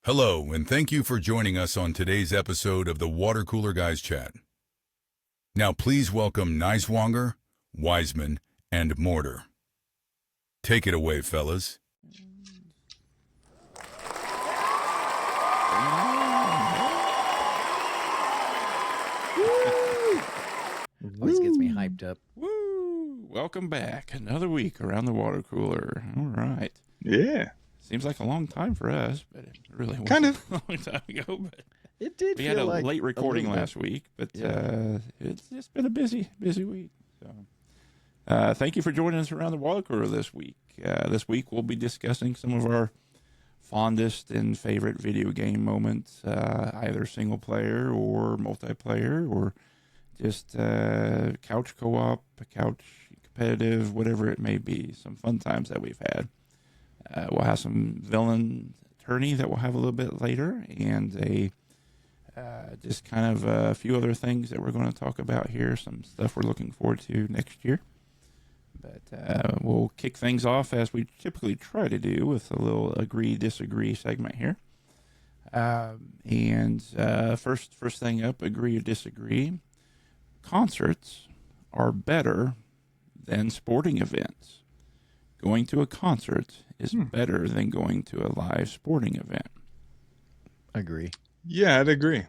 Hello, and thank you for joining us on today's episode of the Water Cooler Guys Chat. Now please welcome Niswonger, Wiseman, and Mortar. Take it away, fellas. Always gets me hyped up. Woo! Welcome back. Another week around the water cooler. All right. Yeah. Seems like a long time for us, but it really wasn't Kind of. a long time ago. But It did. we had a like late recording a little last week, but Yeah. it's just been a busy week. So, thank you for joining us around the water cooler this week. This week we'll be discussing some of our fondest and favorite video game moments, either single player or multiplayer, or just couch co-op, couch competitive, whatever it may be. Some fun times that we've had. We'll have some villain tourney that we'll have a little bit later, and just kind of a few other things that we're going to talk about here. Some stuff we're looking forward to next year. But we'll kick things off as we typically try to do with a little agree-disagree segment here. First thing up, agree or disagree. Concerts are better than sporting events. Going to a concert is better than going to a live sporting event. Agree. Yeah, I'd agree.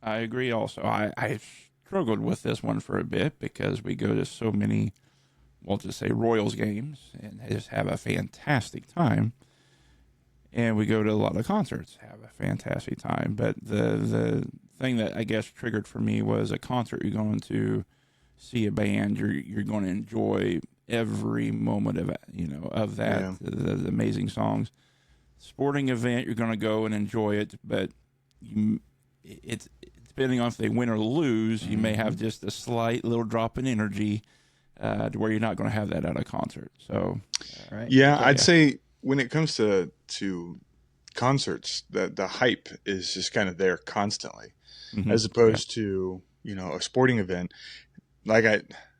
I agree also. I struggled with this one for a bit because we go to so many, we'll just say Royals games, and just have a fantastic time. And we go to a lot of concerts, have a fantastic time. But the thing that I guess triggered for me was a concert. You're going to see a band. You're going to enjoy every moment of of that. Yeah. The amazing songs. Sporting event, you're going to go and enjoy it, but it's depending on if they win or lose, you may have just a slight little drop in energy to where you're not going to have that at a concert. So, Right. Yeah, I'd say when it comes to concerts, the hype is just kind of there constantly, as opposed to a sporting event. Like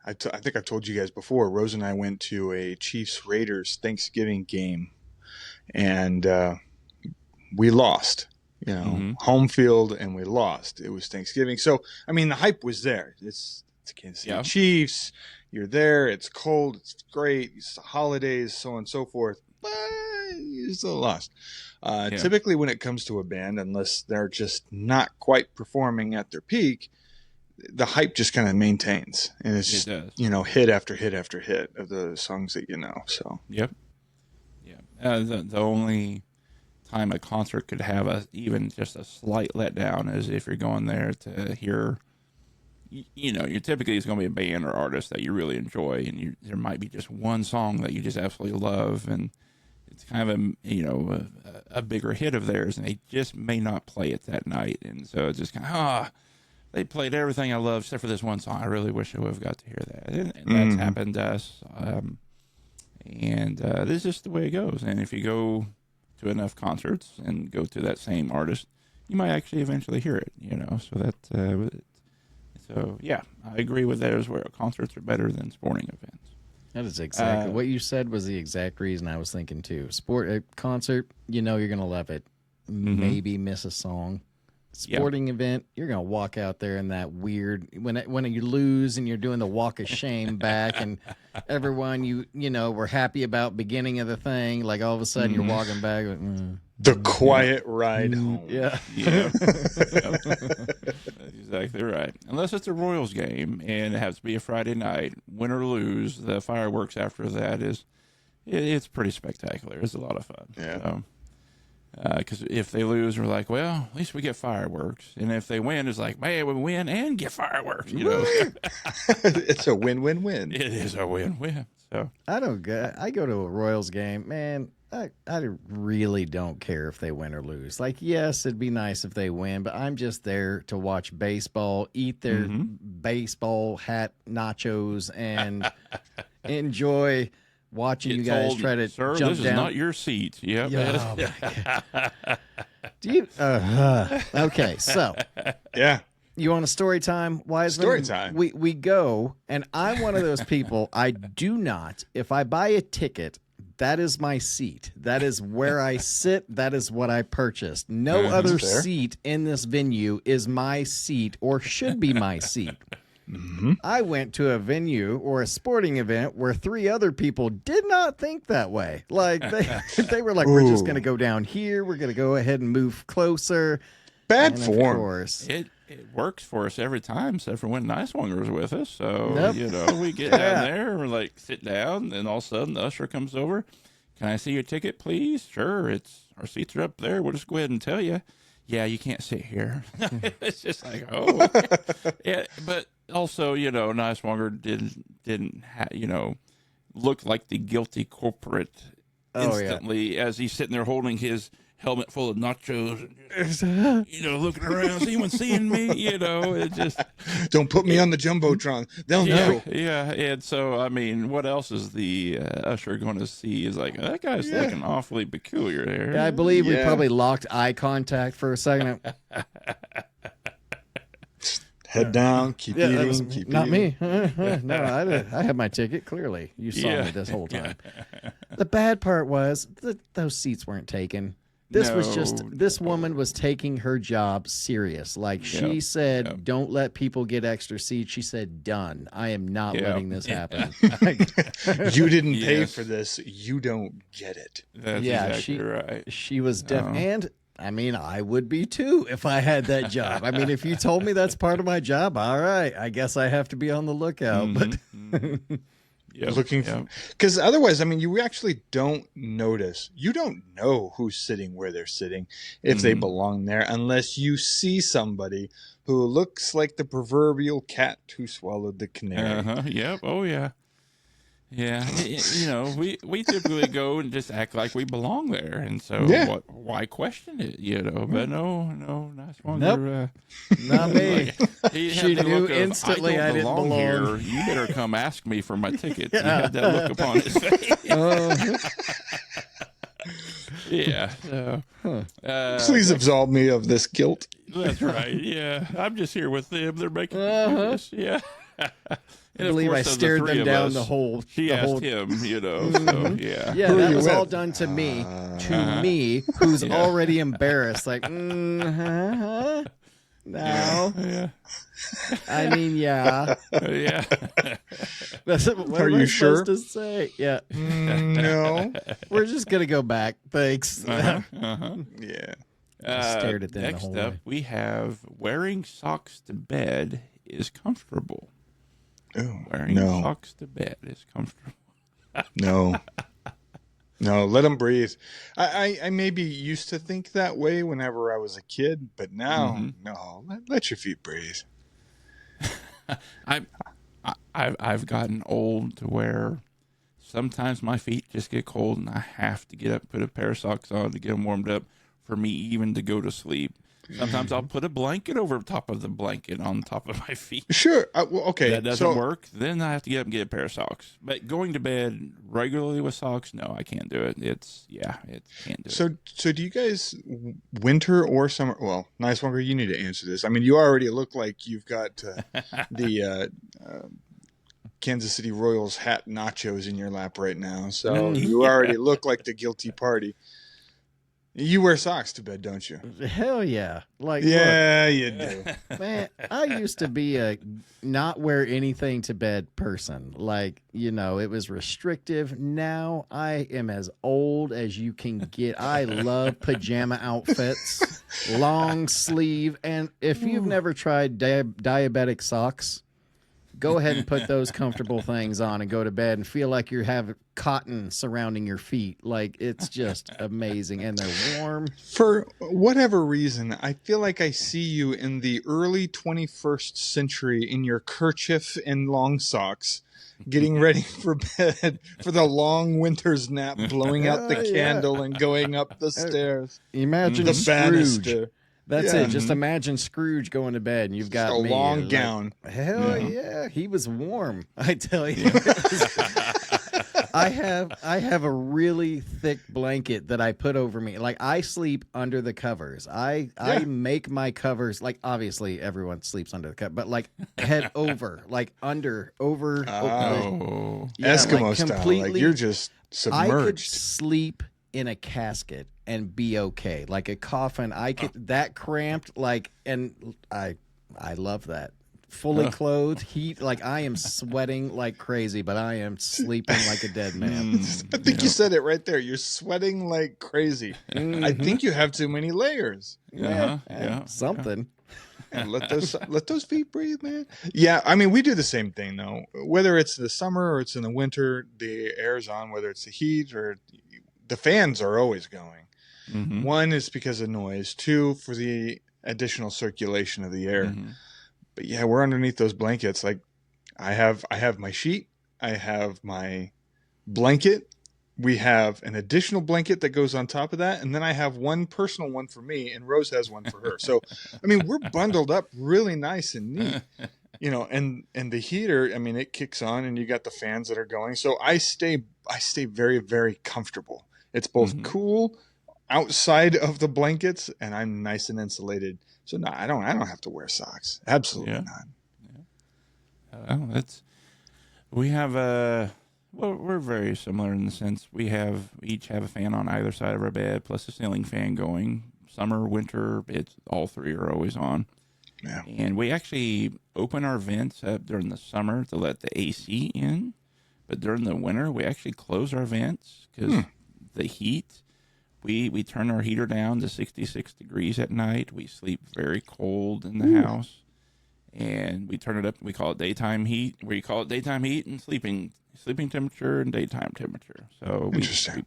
I think I've told you guys before. Rose and I went to a Chiefs Raiders Thanksgiving game, and we lost. Home field, and we lost. It was Thanksgiving, so I mean the hype was there. It's Kansas City Chiefs. You're there. It's cold. It's great. It's the holidays, so on and so forth. But you still lost. Typically, when it comes to a band, unless they're just not quite performing at their peak, the hype just kind of maintains, and it's just, hit after hit after hit of the songs that you know. So the only time a concert could have even just a slight letdown is if you're going there to hear. You're typically it's going to be a band or artist that you really enjoy, and there might be just one song that you just absolutely love, and it's kind of a bigger hit of theirs, and they just may not play it that night, and so it's just kind of they played everything I love except for this one song. I really wish I would have got to hear that, and that's happened to us, and this is just the way it goes. And if you go to enough concerts and go to that same artist, you might actually eventually hear it. So that. So, yeah, I agree with that as well. Concerts are better than sporting events. That is exactly what you said was the exact reason I was thinking too. Concert, you're going to love it. Maybe miss a song. Sporting event, you're going to walk out there in that weird when you lose and you're doing the walk of shame back, and everyone were happy about beginning of the thing. Like all of a sudden you're walking back. the quiet ride home. Yeah. That's exactly right. Unless it's a Royals game and it has to be a Friday night, win or lose, the fireworks after that it's pretty spectacular. It's a lot of fun. Yeah. So, because if they lose, we're like, well, at least we get fireworks. And if they win, it's like, man, we win and get fireworks. It's a win-win-win. It is a win-win. So I go to a Royals game, man. I really don't care if they win or lose. Like, yes, it'd be nice if they win, but I'm just there to watch baseball, eat their baseball hat nachos, and enjoy watching you guys try to Sir, jump this down. is not your seat. Yep. Yeah, oh my God. Do you? Okay, so Yeah. you want a story time? Wiseman? Story time. We go, and I'm one of those people. I do not. If I buy a ticket, that is my seat. That is where I sit. That is what I purchased. No other seat in this venue is my seat or should be my seat. Mm-hmm. I went to a venue or a sporting event where 3 other people did not think that way. Like they were like, we're just going to go down here. We're going to go ahead and move closer. Bad and form. Of course. It works for us every time, except for when Nicewanger was with us. So, we get down there, we're like, sit down, and all of a sudden the usher comes over. Can I see your ticket, please? Sure, our seats are up there. We'll just go ahead and tell you. Yeah, you can't sit here. It's just like, oh. Yeah, but also, Nicewanger didn't look like the guilty culprit instantly as he's sitting there holding his helmet full of nachos and just, looking around, is anyone seeing me? It just... Don't put me on the Jumbotron. They'll know. Yeah, and so, I mean, what else is the usher going to see? Is like, that guy's looking awfully peculiar there. Yeah, I believe we probably locked eye contact for a second. Head down, keep eating, keep not eating. me. No, I had my ticket, clearly. You saw me this whole time. The bad part was that those seats weren't taken. This woman was taking her job serious. Like she said, don't let people get extra seats. She said, done. I am not letting this happen. You didn't pay for this. You don't get it. That's exactly right. She was and I mean, I would be too if I had that job. I mean, if you told me that's part of my job, all right, I guess I have to be on the lookout. But looking for, because otherwise, I mean, you actually don't notice. You don't know who's sitting where they're sitting if they belong there, unless you see somebody who looks like the proverbial cat who swallowed the canary. Yep. Oh yeah. Yeah, we typically go and just act like we belong there, and so why question it? But no, Nicewanger. Not me. She knew instantly I didn't belong here. You better come ask me for my ticket. He had that look upon his face. Please absolve me of this guilt. That's right. Yeah, I'm just here with them. They're making this. Yeah. I believe I stared them down the whole. She asked him, so, yeah. Yeah, that was all done to me. Me, who's already embarrassed. Like, no. Yeah. I mean, yeah. Yeah. What Are am you I sure? supposed to say? Yeah. No. We're just going to go back. Thanks. Yeah. Stared at them next the whole up, way. we have wearing socks to bed is comfortable. Oh, Wearing socks to bed is comfortable. No, let them breathe. I maybe used to think that way whenever I was a kid, but now, no, let your feet breathe. I've gotten old to where sometimes my feet just get cold and I have to get up, put a pair of socks on to get them warmed up for me even to go to sleep. Sometimes I'll put a blanket over top of the blanket on top of my feet. Sure. Well, okay. That doesn't work. Then I have to get up and get a pair of socks. But going to bed regularly with socks, no, I can't do it. It can't do it. So do you guys winter or summer? Well, Nicewanger, you need to answer this. I mean, you already look like you've got the Kansas City Royals hat nachos in your lap right now. So you already look like the guilty party. You wear socks to bed, don't you? Hell yeah. Like, yeah, you do. Man, I used to be a not wear anything to bed person. Like, it was restrictive. Now I am as old as you can get. I love pajama outfits, long sleeve. And if you've never tried diabetic socks, go ahead and put those comfortable things on and go to bed and feel like you have cotton surrounding your feet. Like, it's just amazing. And they're warm. For whatever reason, I feel like I see you in the early 21st century in your kerchief and long socks, getting ready for bed for the long winter's nap, blowing out the candle and going up the stairs. Imagine the Scrooge. Banister. That's it. Just imagine Scrooge going to bed, and you've got a me. long gown. Hell yeah, he was warm. I tell you. I have a really thick blanket that I put over me. Like I sleep under the covers. I make my covers like obviously everyone sleeps under the cover, but like head over, like over. Eskimo like style. Like you're just submerged. I could sleep in a casket and be okay. Like a coffin, I could that cramped. Like, and I love that. Fully clothed, heat, like I am sweating like crazy, but I am sleeping like a dead man. I think you said it right there. You're sweating like crazy. I think you have too many layers. Something. Let those feet breathe, man. Yeah, I mean, we do the same thing though. Whether it's the summer or it's in the winter, the air's on. Whether it's the heat or the fans are always going. Mm-hmm. One is because of noise. Two, for the additional circulation of the air. Mm-hmm. But yeah, we're underneath those blankets. Like I have my sheet, I have my blanket. We have an additional blanket that goes on top of that, and then I have one personal one for me, and Rose has one for her. So, I mean, we're bundled up really nice and neat, And the heater, I mean, it kicks on, and you got the fans that are going. So I stay very, very comfortable. It's both cool outside of the blankets, and I'm nice and insulated. So no, I don't have to wear socks. Absolutely not. We have we're very similar in the sense we each have a fan on either side of our bed plus a ceiling fan going. Summer, winter, it's all three are always on. Yeah. And we actually open our vents up during the summer to let the AC in, but during the winter we actually close our vents because the heat. We turn our heater down to 66 degrees at night. We sleep very cold in the house, and we turn it up. We call it daytime heat. We call it daytime heat and sleeping temperature and daytime temperature. So we turn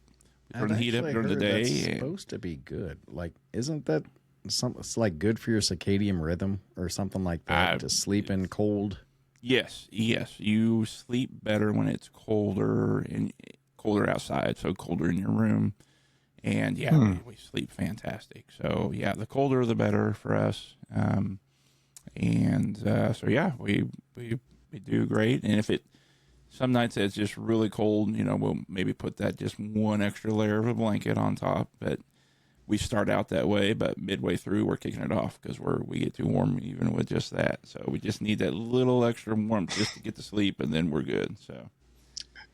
the heat up during the day. That's supposed to be good. Like, isn't that something? It's like good for your circadian rhythm or something like that to sleep in cold. Yes. You sleep better when it's colder outside, so colder in your room. And we sleep fantastic. So the colder the better for us. We do great. And if some nights it's just really cold, we'll maybe put that just one extra layer of a blanket on top. But we start out that way, but midway through we're kicking it off because we get too warm even with just that. So we just need that little extra warmth just to get to sleep, and then we're good. So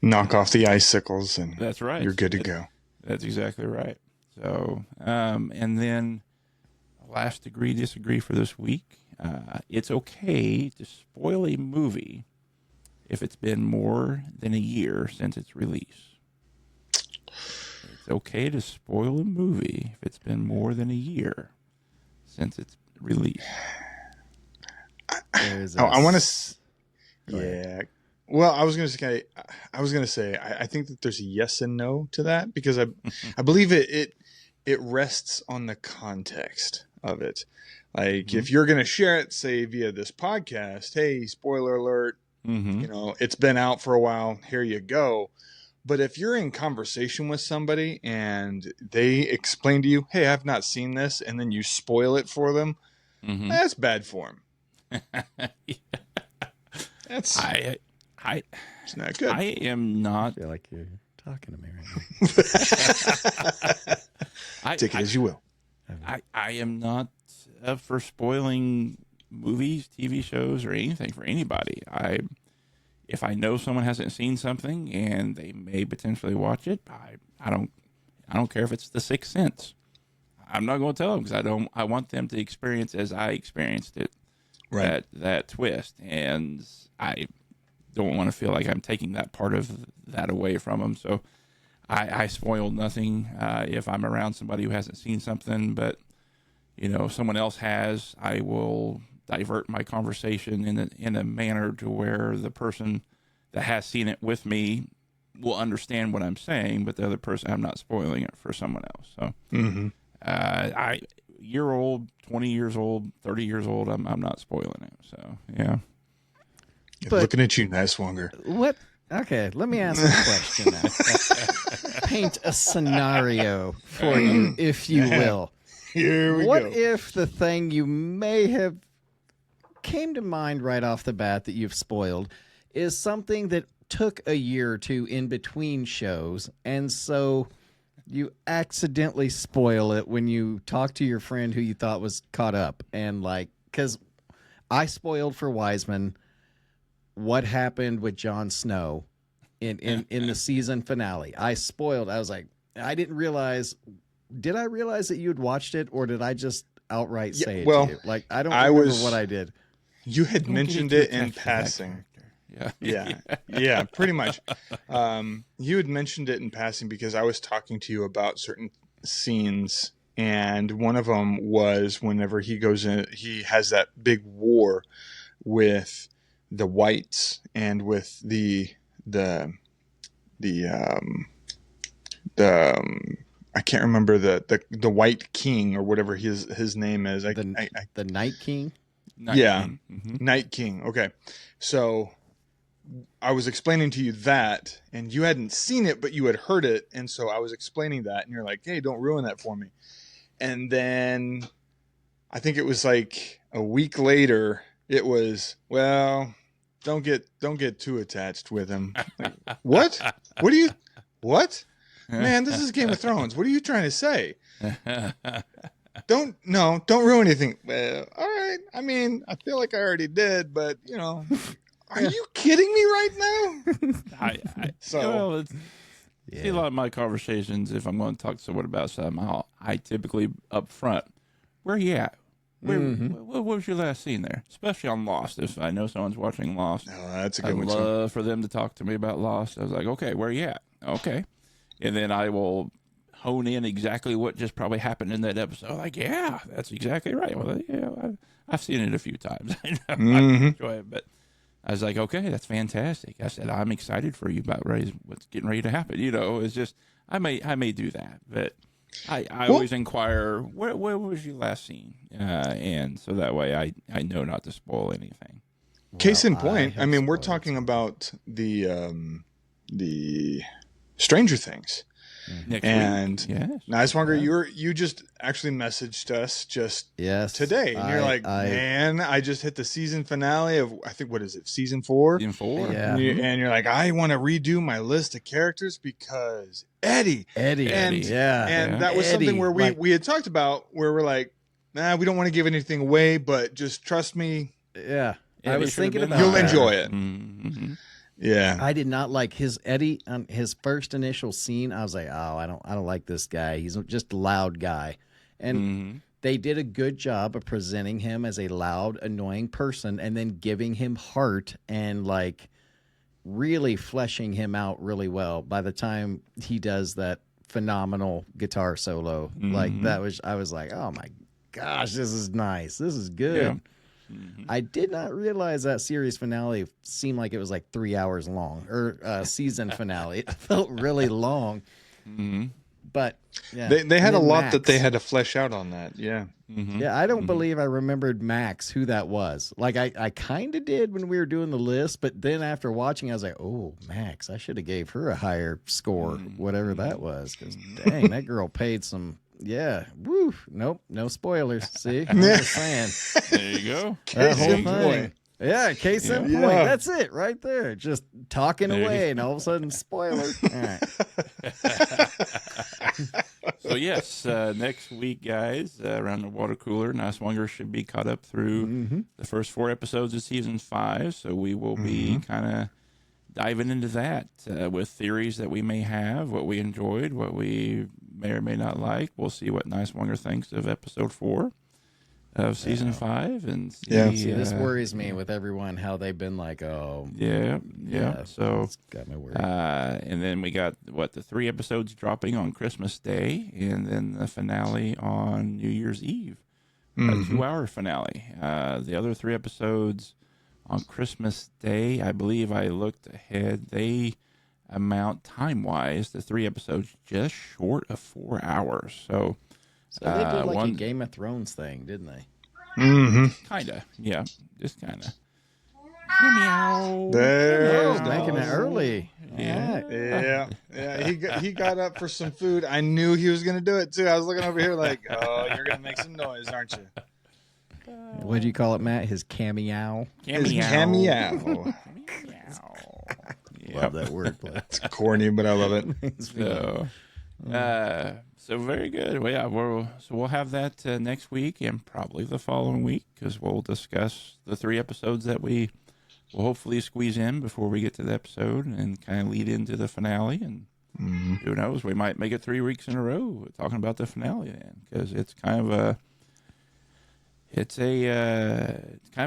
knock off the icicles, and that's right. You're good to go. That's exactly right. So, and then last agree, disagree for this week. It's okay to spoil a movie if it's been more than a year since its release. It's okay to spoil a movie if it's been more than a year since its release. I want to. Yeah. Well, I was going to say, I think that there's a yes and no to that because I believe it rests on the context of it. Like if you're going to share it, say via this podcast, hey, spoiler alert, it's been out for a while. Here you go. But if you're in conversation with somebody and they explain to you, hey, I've not seen this, and then you spoil it for them, that's bad form. It's not good. I am not. I feel like you're talking to me right now. Take it as you will. I am not up for spoiling movies, TV shows, or anything for anybody. If I know someone hasn't seen something and they may potentially watch it, I don't care if it's The Sixth Sense. I'm not going to tell them because I want them to experience as I experienced it. Right. That twist, and I don't want to feel like I'm taking that part of that away from them. So I spoil nothing if I'm around somebody who hasn't seen something, but if someone else has, I will divert my conversation in a manner to where the person that has seen it with me will understand what I'm saying, but the other person, I'm not spoiling it for someone else. So year old, 20 years old, 30 years old, I'm not spoiling it. So yeah. But looking at you, Nicewonger. What? Okay, let me ask a question now. Paint a scenario for you, if you will. Here we go. What if the thing you may have came to mind right off the bat that you've spoiled is something that took a year or two in between shows, and so you accidentally spoil it when you talk to your friend who you thought was caught up. And like, because I spoiled for Wiseman what happened with Jon Snow in the season finale. I was like, I didn't realize. Did I realize that you had watched it, or did I just outright say it to you? Like, I don't remember what I did. You had mentioned it in passing. Yeah, pretty much. You had mentioned it in passing because I was talking to you about certain scenes, and one of them was whenever he goes in, he has that big war with the whites and with the I can't remember the White King or whatever his name is. The Night King. Night King. Okay, so I was explaining to you that, and you hadn't seen it, but you had heard it, and so I was explaining that, and you're like, "Hey, don't ruin that for me." And then I think it was like a week later. It was, well, don't get too attached with him. Like, what? What? Man, this is Game of Thrones. What are you trying to say? Don't ruin anything. Well, all right. I mean, I feel like I already did, but are you kidding me right now? See, a lot of my conversations, if I'm going to talk to someone about something, I typically up front, where are you at? What was your last scene there? Especially on Lost. If I know someone's watching Lost, that's a good one. I'd love for them to talk to me about Lost. I was like, okay, where are you at? Okay. And then I will hone in exactly what just probably happened in that episode. Like, yeah, that's exactly right. Well, yeah, I've seen it a few times. I enjoy it, but I was like, okay, that's fantastic. I said, I'm excited for you about what's getting ready to happen. It's just I may do that, but I always inquire where was your last scene, and so that way I know not to spoil anything. Case in point, I mean, we're talking about the Stranger Things. Next and week. Yes. Nicemonger, you just actually messaged us today, and you're like, man, I just hit the season finale of, I think, what is it, season 4? Season 4. Yeah. And you're like, I want to redo my list of characters because Eddie, and that was Eddie, something where we had talked about where we're like, nah, we don't want to give anything away, but just trust me. Yeah, I was thinking about you'll that. enjoy it. Mm-hmm. Yeah, I did not like his Eddie on his first initial scene. I was like, oh, I don't like this guy. He's just a loud guy, and they did a good job of presenting him as a loud, annoying person, and then giving him heart and like really fleshing him out really well. By the time he does that phenomenal guitar solo, like that was, I was like, oh my gosh, this is nice. This is good. Yeah. I did not realize that series finale seemed like it was like 3 hours long, or season finale. It felt really long. But yeah, they had a lot that they had to flesh out on that. Yeah. Yeah, I don't believe I remembered Max, who that was. Like I kind of did when we were doing the list, but then after watching, I was like, oh, Max, I should have gave her a higher score, whatever that was. Because dang, that girl paid some. Yeah. Woo. Nope. No spoilers. See? I'm just saying. There you go. That whole thing. Yeah. Case in point. That's it right there. Just talking away, and all of a sudden, spoiler. All right. So, yes, next week, guys, around the water cooler, Nicemonger should be caught up through the first 4 episodes of season 5. So, we will be kind of diving into that with theories that we may have, what we enjoyed, what we may or may not like. We'll see what Nicemonger thinks of episode 4 of season 5, and see, this worries me with everyone, how they've been like, oh, so it's got me worried. and then we got the 3 episodes dropping on Christmas Day, and then the finale on New Year's Eve, a 2-hour finale. The other 3 episodes on Christmas Day, I believe I looked ahead, they amount time-wise, the 3 episodes just short of 4 hours. So they did like a Game of Thrones thing, didn't they? Kind of, yeah, just kind of. Meow. There's making it early. Yeah. He got up for some food. I knew he was going to do it too. I was looking over here like, oh, you're going to make some noise, aren't you? What did you call it, Matt? His cameo? His cameo. love that wordplay. It's corny, but I love it. So very good. Well, yeah, we'll have that next week and probably the following week, because we'll discuss the 3 episodes that we will hopefully squeeze in before we get to the episode and kind of lead into the finale. And who knows, we might make it 3 weeks in a row talking about the finale then, because it's kind of a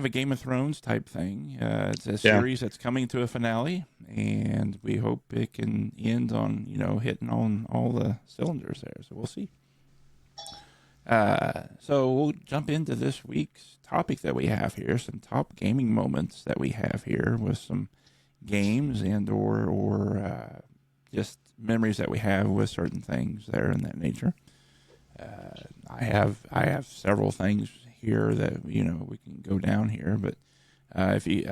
Game of Thrones type thing. It's a series that's coming to a finale, and we hope it can end on, hitting on all the cylinders there. So we'll see. So we'll jump into this week's topic that we have here, some top gaming moments that we have here with some games and or just memories that we have with certain things there in that nature. I have several things here that we can go down here, but if you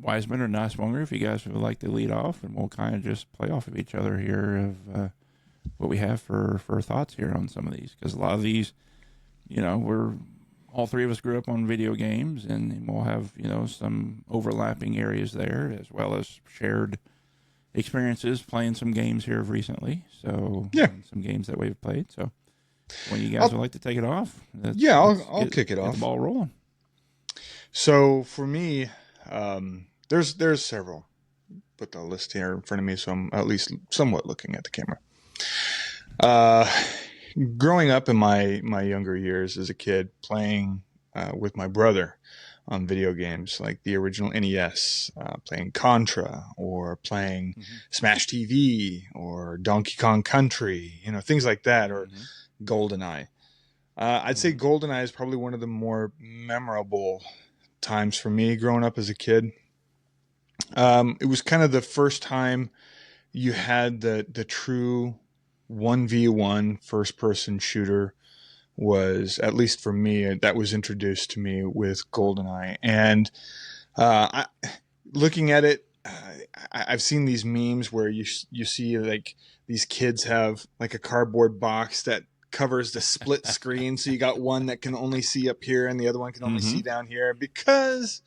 Wiseman or Noswonger, if you guys would like to lead off, and we'll kind of just play off of each other here of what we have for thoughts here on some of these, because a lot of these, we're all 3 of us grew up on video games, and we'll have some overlapping areas there, as well as shared experiences playing some games here recently. So some games that we've played. So when you guys would like to take it off, I'll kick it off. The ball rolling. So for me, there's several. Put the list here in front of me, so I'm at least somewhat looking at the camera. Growing up in my younger years as a kid, playing with my brother on video games like the original NES, playing Contra or playing Smash TV or Donkey Kong Country, things like that, or GoldenEye. I'd say GoldenEye is probably one of the more memorable times for me growing up as a kid. It was kind of the first time you had the true 1v1 first-person shooter. Was, at least for me, that was introduced to me with GoldenEye. And looking at it, I've seen these memes where you see like these kids have like a cardboard box that covers the split screen, so you got one that can only see up here and the other one can only see down here, because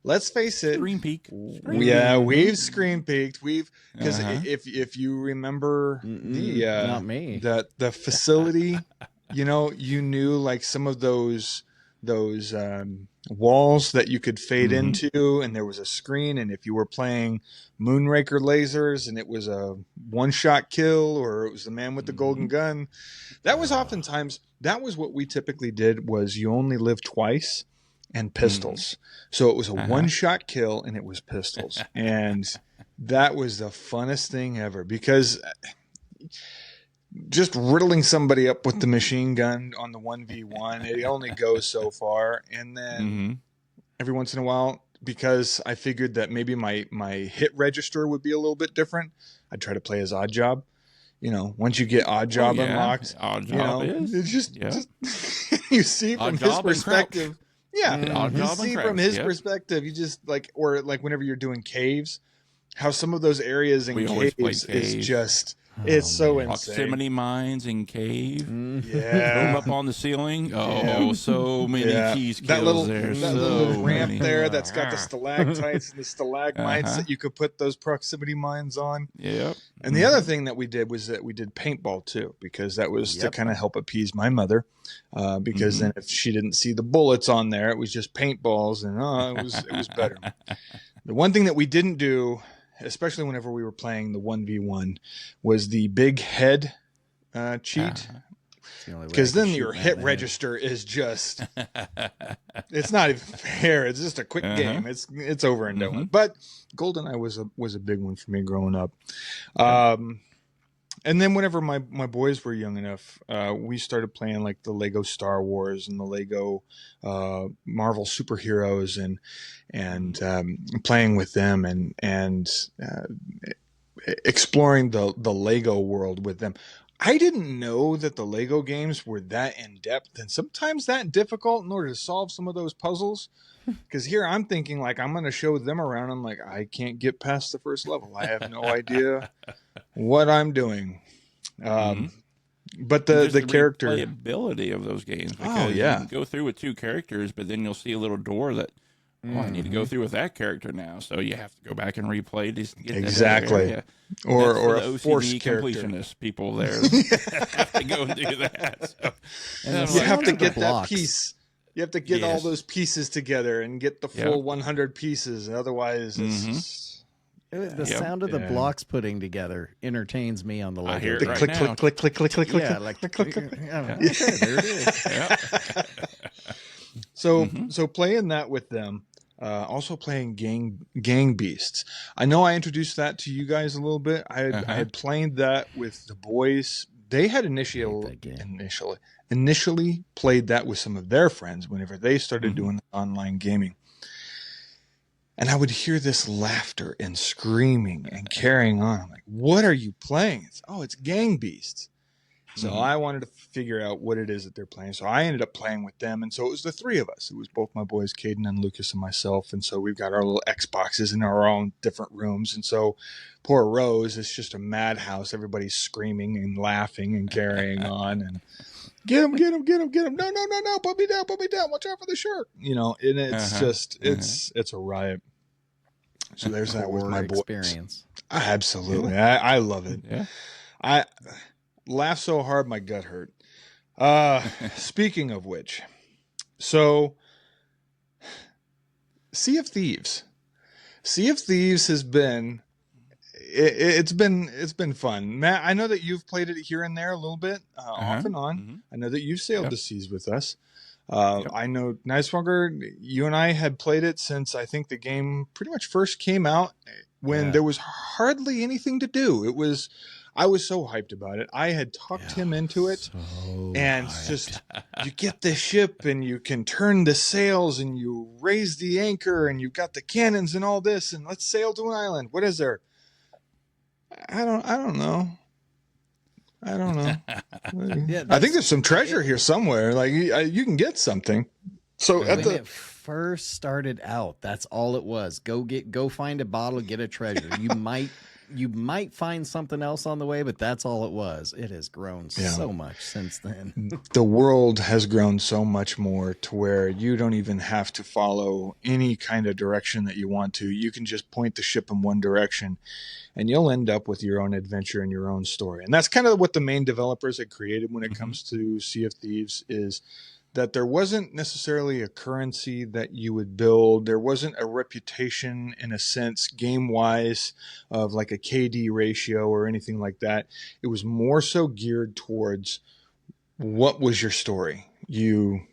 let's face it, Screen peek. We've screen peeked. Because if you remember not me, the facility, you knew like some of those walls that you could fade into, and there was a screen, and if you were playing Moonraker lasers and it was a one-shot kill, or it was the man with the golden gun, that was oftentimes, that was what we typically did, was you only live twice and pistols. So it was a one-shot kill and it was pistols. And that was the funnest thing ever, because just riddling somebody up with the machine gun on the 1v1, it only goes so far. And then every once in a while, because I figured that maybe my hit register would be a little bit different, I'd try to play as Odd Job. Once you get Odd Job unlocked, it's just you see from his perspective. Yeah, you see from his perspective, you just or whenever you're doing caves, how some of those areas in caves is just, it's so insane. Proximity mines in cave. Yeah. Room up on the ceiling. Oh, so many keys kills that little ramp many. there that's got the stalactites and the stalagmites that you could put those proximity mines on. Yep. And the other thing that we did was that we did paintball too, because that was to kind of help appease my mother. Because then if she didn't see the bullets on there, it was just paintballs, and it was better. The one thing that we didn't do, especially whenever we were playing the 1v1, was the big head cheat. Because then your hit register is just, it's not even fair. It's just a quick game. It's over and done with. But GoldenEye was a big one for me growing up. And then whenever my boys were young enough, we started playing like the Lego Star Wars and the Lego Marvel superheroes, and playing with them and exploring the Lego world with them. I didn't know that the Lego games were that in-depth and sometimes that difficult in order to solve some of those puzzles. Because here I'm thinking like I'm going to show them around. I'm like, I can't get past the first level. I have no idea what I'm doing. But the character replayability of those games, because you can go through with 2 characters, but then you'll see a little door that Oh, I need to go through with that character now. So you have to go back and replay to get Exactly. that Or a OCD forced character. completionist people there have to go and do that. So, And You have to the get that blocks. piece. You have to get all Yes. those pieces together and get the full 100 pieces. Otherwise, it's just, The sound of the blocks putting together entertains me on the Lego. I hear it the right click, now. click, click, click, click, click, Yeah, click, like click, click, click. okay, there it is. So playing that with them, also playing Gang Beasts. I know I introduced that to you guys a little bit. I had played that with the boys. They had initially played that with some of their friends whenever they started doing online gaming. And I would hear this laughter and screaming and carrying on. I'm like, what are you playing? It's Gang Beasts. So I wanted to figure out what it is that they're playing. So I ended up playing with them. And so it was the three of us. It was both my boys, Caden and Lucas and myself. And so we've got our little Xboxes in our own different rooms. And so poor Rose, it's just a madhouse. Everybody's screaming and laughing and carrying on. And get him. No. Put me down. Watch out for the shark. And it's just, it's a riot. So there's that with my boys. Experience. Absolutely. I love it. Yeah. I laughed so hard my gut hurt. Speaking of which, so Sea of Thieves has been it's been fun. Matt, I know that you've played it here and there a little bit, off and on. I know that you've sailed the seas with us. I know Nicewalker, you and I had played it since I think the game pretty much first came out, when there was hardly anything to do. I was so hyped about it. I had talked him into it, and just you get the ship and you can turn the sails and you raise the anchor and you've got the cannons and all this, and let's sail to an island. What is there? I don't know. I think there's some treasure here somewhere. Like you can get something. So when it first started out, that's all it was. Go find a bottle, get a treasure. You might find something else on the way, but that's all it was. It has grown so much since then. The world has grown so much more to where you don't even have to follow any kind of direction that you want to. You can just point the ship in one direction and you'll end up with your own adventure and your own story. And that's kind of what the main developers had created when it comes to Sea of Thieves, is that there wasn't necessarily a currency that you would build. There wasn't a reputation, in a sense, game-wise, of like a KD ratio or anything like that. It was more so geared towards, what was your story? You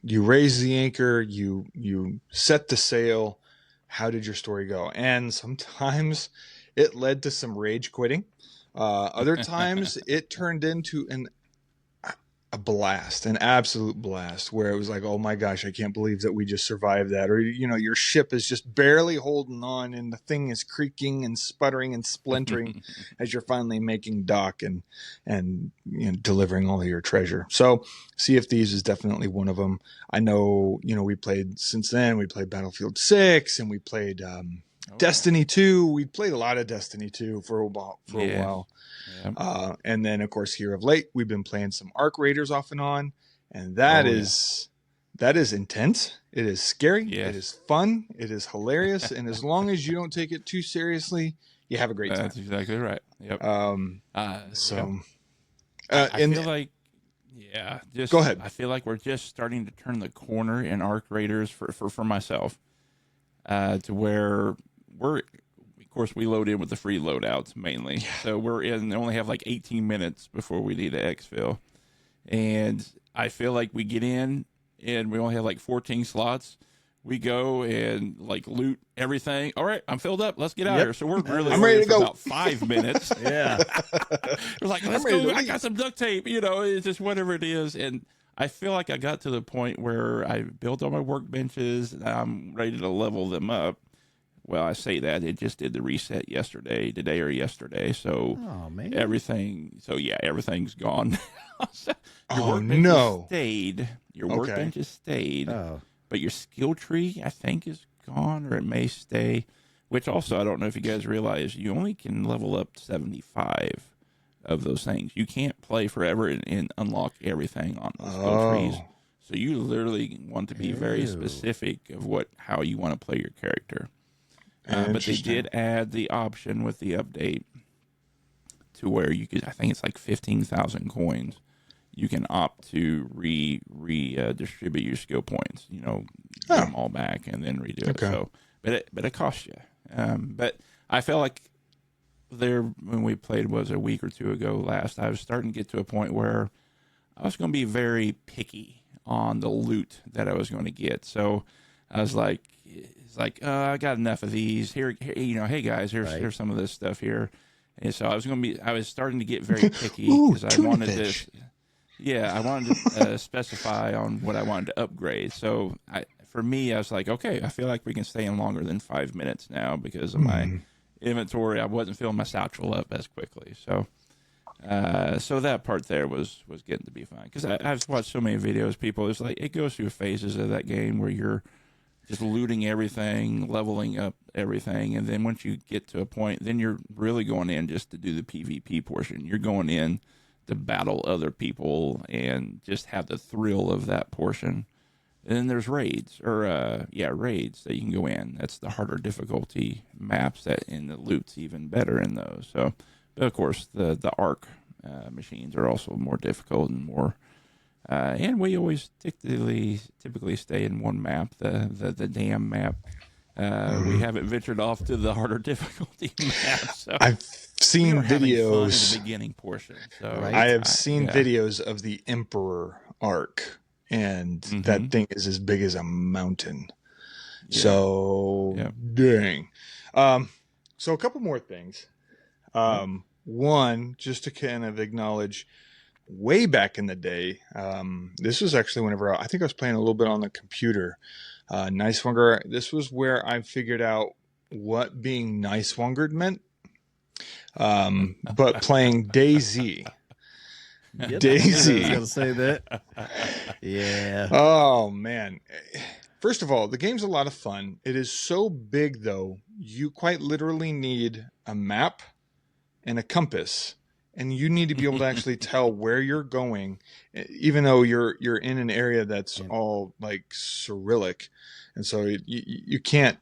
raise the anchor, you set the sail. How did your story go? And sometimes it led to some rage quitting. Other times it turned into a blast, an absolute blast, where it was like, oh my gosh, I can't believe that we just survived that. Or, your ship is just barely holding on and the thing is creaking and sputtering and splintering as you're finally making dock and delivering all of your treasure. So Sea of Thieves is definitely one of them. I know, we played Battlefield 6 and we played Destiny 2. We played a lot of Destiny 2 for a while. Yep. And then, of course, here of late, we've been playing some Arc Raiders off and on, and that is intense. It is scary. Yes. It is fun. It is hilarious. And as long as you don't take it too seriously, you have a great time. That's exactly right. Yep. I feel like, go ahead. I feel like we're just starting to turn the corner in Arc Raiders for myself, to where of course, we load in with the free loadouts mainly. Yeah. So we only have like 18 minutes before we need to exfil. And I feel like we get in and we only have like 14 slots. We go and like loot everything. All right, I'm filled up. Let's get out of here. So we're really I'm ready to go. About 5 minutes. Yeah. We're like, let's go. I got some duct tape. It's just whatever it is. And I feel like I got to the point where I built all my workbenches and I'm ready to level them up. Well, I say that it just did the reset today or yesterday. So everything's gone. Your workbenches stayed, but your skill tree, I think, is gone, or it may stay. Which also, I don't know if you guys realize, you only can level up to 75 of those things. You can't play forever and unlock everything on those skill trees. So you literally want to be very specific of how you want to play your character. But they did add the option with the update to where you could, I think it's like 15,000 coins. You can opt to distribute your skill points, get them all back and then redo it. So, but it costs you. But I felt like when we played was a week or two ago last, I was starting to get to a point where I was going to be very picky on the loot that I was going to get. So I was like, I got enough of these here. Hey guys, here's some of this stuff here. And so I was starting to get very picky because I wanted this. Yeah, I wanted to specify on what I wanted to upgrade. So for me, I was like, okay, I feel like we can stay in longer than 5 minutes now because of my inventory. I wasn't filling my satchel up as quickly. So that part there was getting to be fine. Because I've watched so many videos, people, it's like it goes through phases of that game where you're just looting everything, leveling up everything, and then once you get to a point, then you're really going in just to do the PvP portion. You're going in to battle other people and just have the thrill of that portion. And then there's raids that you can go in. That's the harder difficulty maps and the loot's even better in those. So, but of course, the Arc machines are also more difficult and more. And we always typically stay in one map, the dam map. We haven't ventured off to the harder difficulty map. So I've seen videos in the beginning portion. So I have seen videos of the Emperor Arc, and that thing is as big as a mountain. Yeah. So dang. So a couple more things. One, just to kind of acknowledge, way back in the day, this was actually whenever I think I was playing a little bit on the computer. Nicewunger, this was where I figured out what being Nicewungered meant. But playing DayZ. DayZ. I was gonna say that. Yeah. Oh man. First of all, the game's a lot of fun. It is so big though, you quite literally need a map and a compass. And you need to be able to actually tell where you're going, even though you're in an area that's all like Cyrillic, and so you can't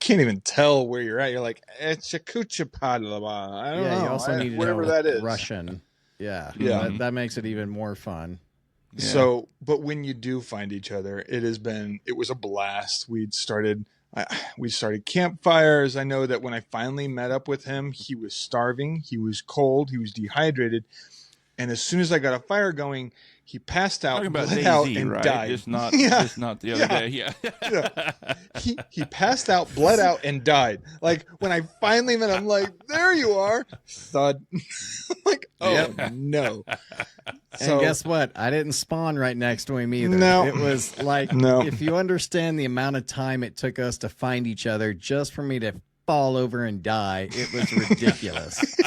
even tell where you're at. You're like it's Yakuchapadlava. I don't know. You also need to whatever know that is. Russian. Yeah. That makes it even more fun. Yeah. So, but when you do find each other, it was a blast. We started campfires. I know that when I finally met up with him, he was starving, he was cold, he was dehydrated, and as soon as I got a fire going, he passed out, bled out, and died. Just not the other day. Yeah. He passed out, bled out, and died. Like when I finally met him, I'm like, there you are, thud. I'm like, oh no. And guess what? I didn't spawn right next to him either. No. It was like, if you understand the amount of time it took us to find each other just for me to fall over and die, it was ridiculous.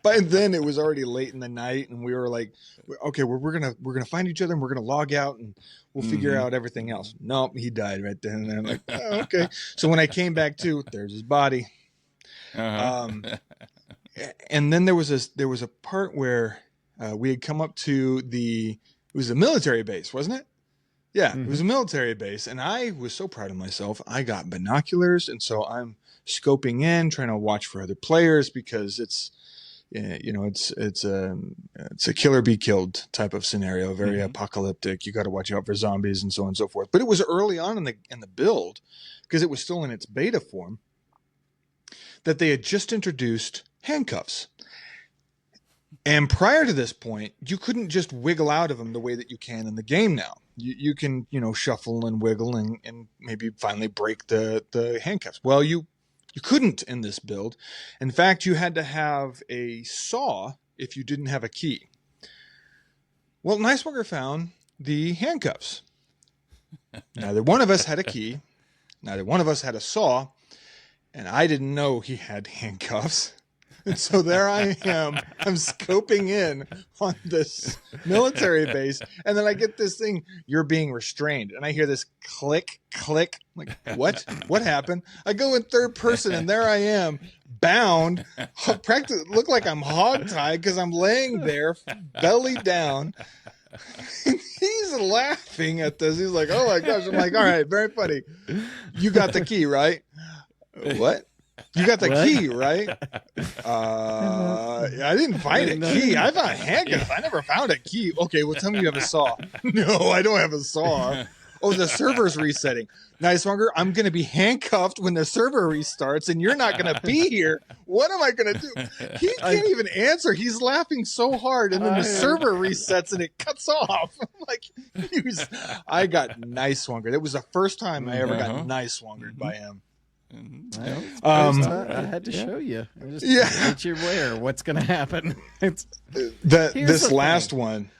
By then it was already late in the night, and we were like, okay, we're gonna find each other and we're gonna log out and we'll figure out everything else. Nope, he died right then. And I'm like, oh, okay. So when I came back to, there's his body. And then there was a part where we had come up to it was a military base, wasn't it? Yeah, it was a military base, and I was so proud of myself. I got binoculars, and so I'm scoping in, trying to watch for other players because it's a killer be killed type of scenario, very apocalyptic. You got to watch out for zombies and so on and so forth. But it was early on in the build, because it was still in its beta form, that they had just introduced handcuffs. And prior to this point, you couldn't just wiggle out of them the way that you can in the game now. You can, shuffle and wiggle and maybe finally break the handcuffs. Well, you couldn't in this build. In fact, you had to have a saw if you didn't have a key. Well, Nicewunger found the handcuffs. Neither one of us had a key. Neither one of us had a saw. And I didn't know he had handcuffs. And so there I am. I'm scoping in on this military base. And then I get this thing, you're being restrained. And I hear this click, click. I'm like, what? What happened? I go in third person, and there I am, bound. Practically look like I'm hogtied because I'm laying there, belly down. He's laughing at this. He's like, oh my gosh. I'm like, all right, very funny. You got the key, right? What? You got the key, right? I didn't find a key. I found handcuffs. I never found a key. Okay, well, tell me you have a saw. No, I don't have a saw. Oh, the server's resetting. Nicewonger, I'm going to be handcuffed when the server restarts, and you're not going to be here. What am I going to do? He can't even answer. He's laughing so hard, and then the server resets, and it cuts off. I'm like, I got Nicewonger. It was the first time I ever got Nicewangered by him. I had to show you. Just get you aware of what's going to happen. This last one.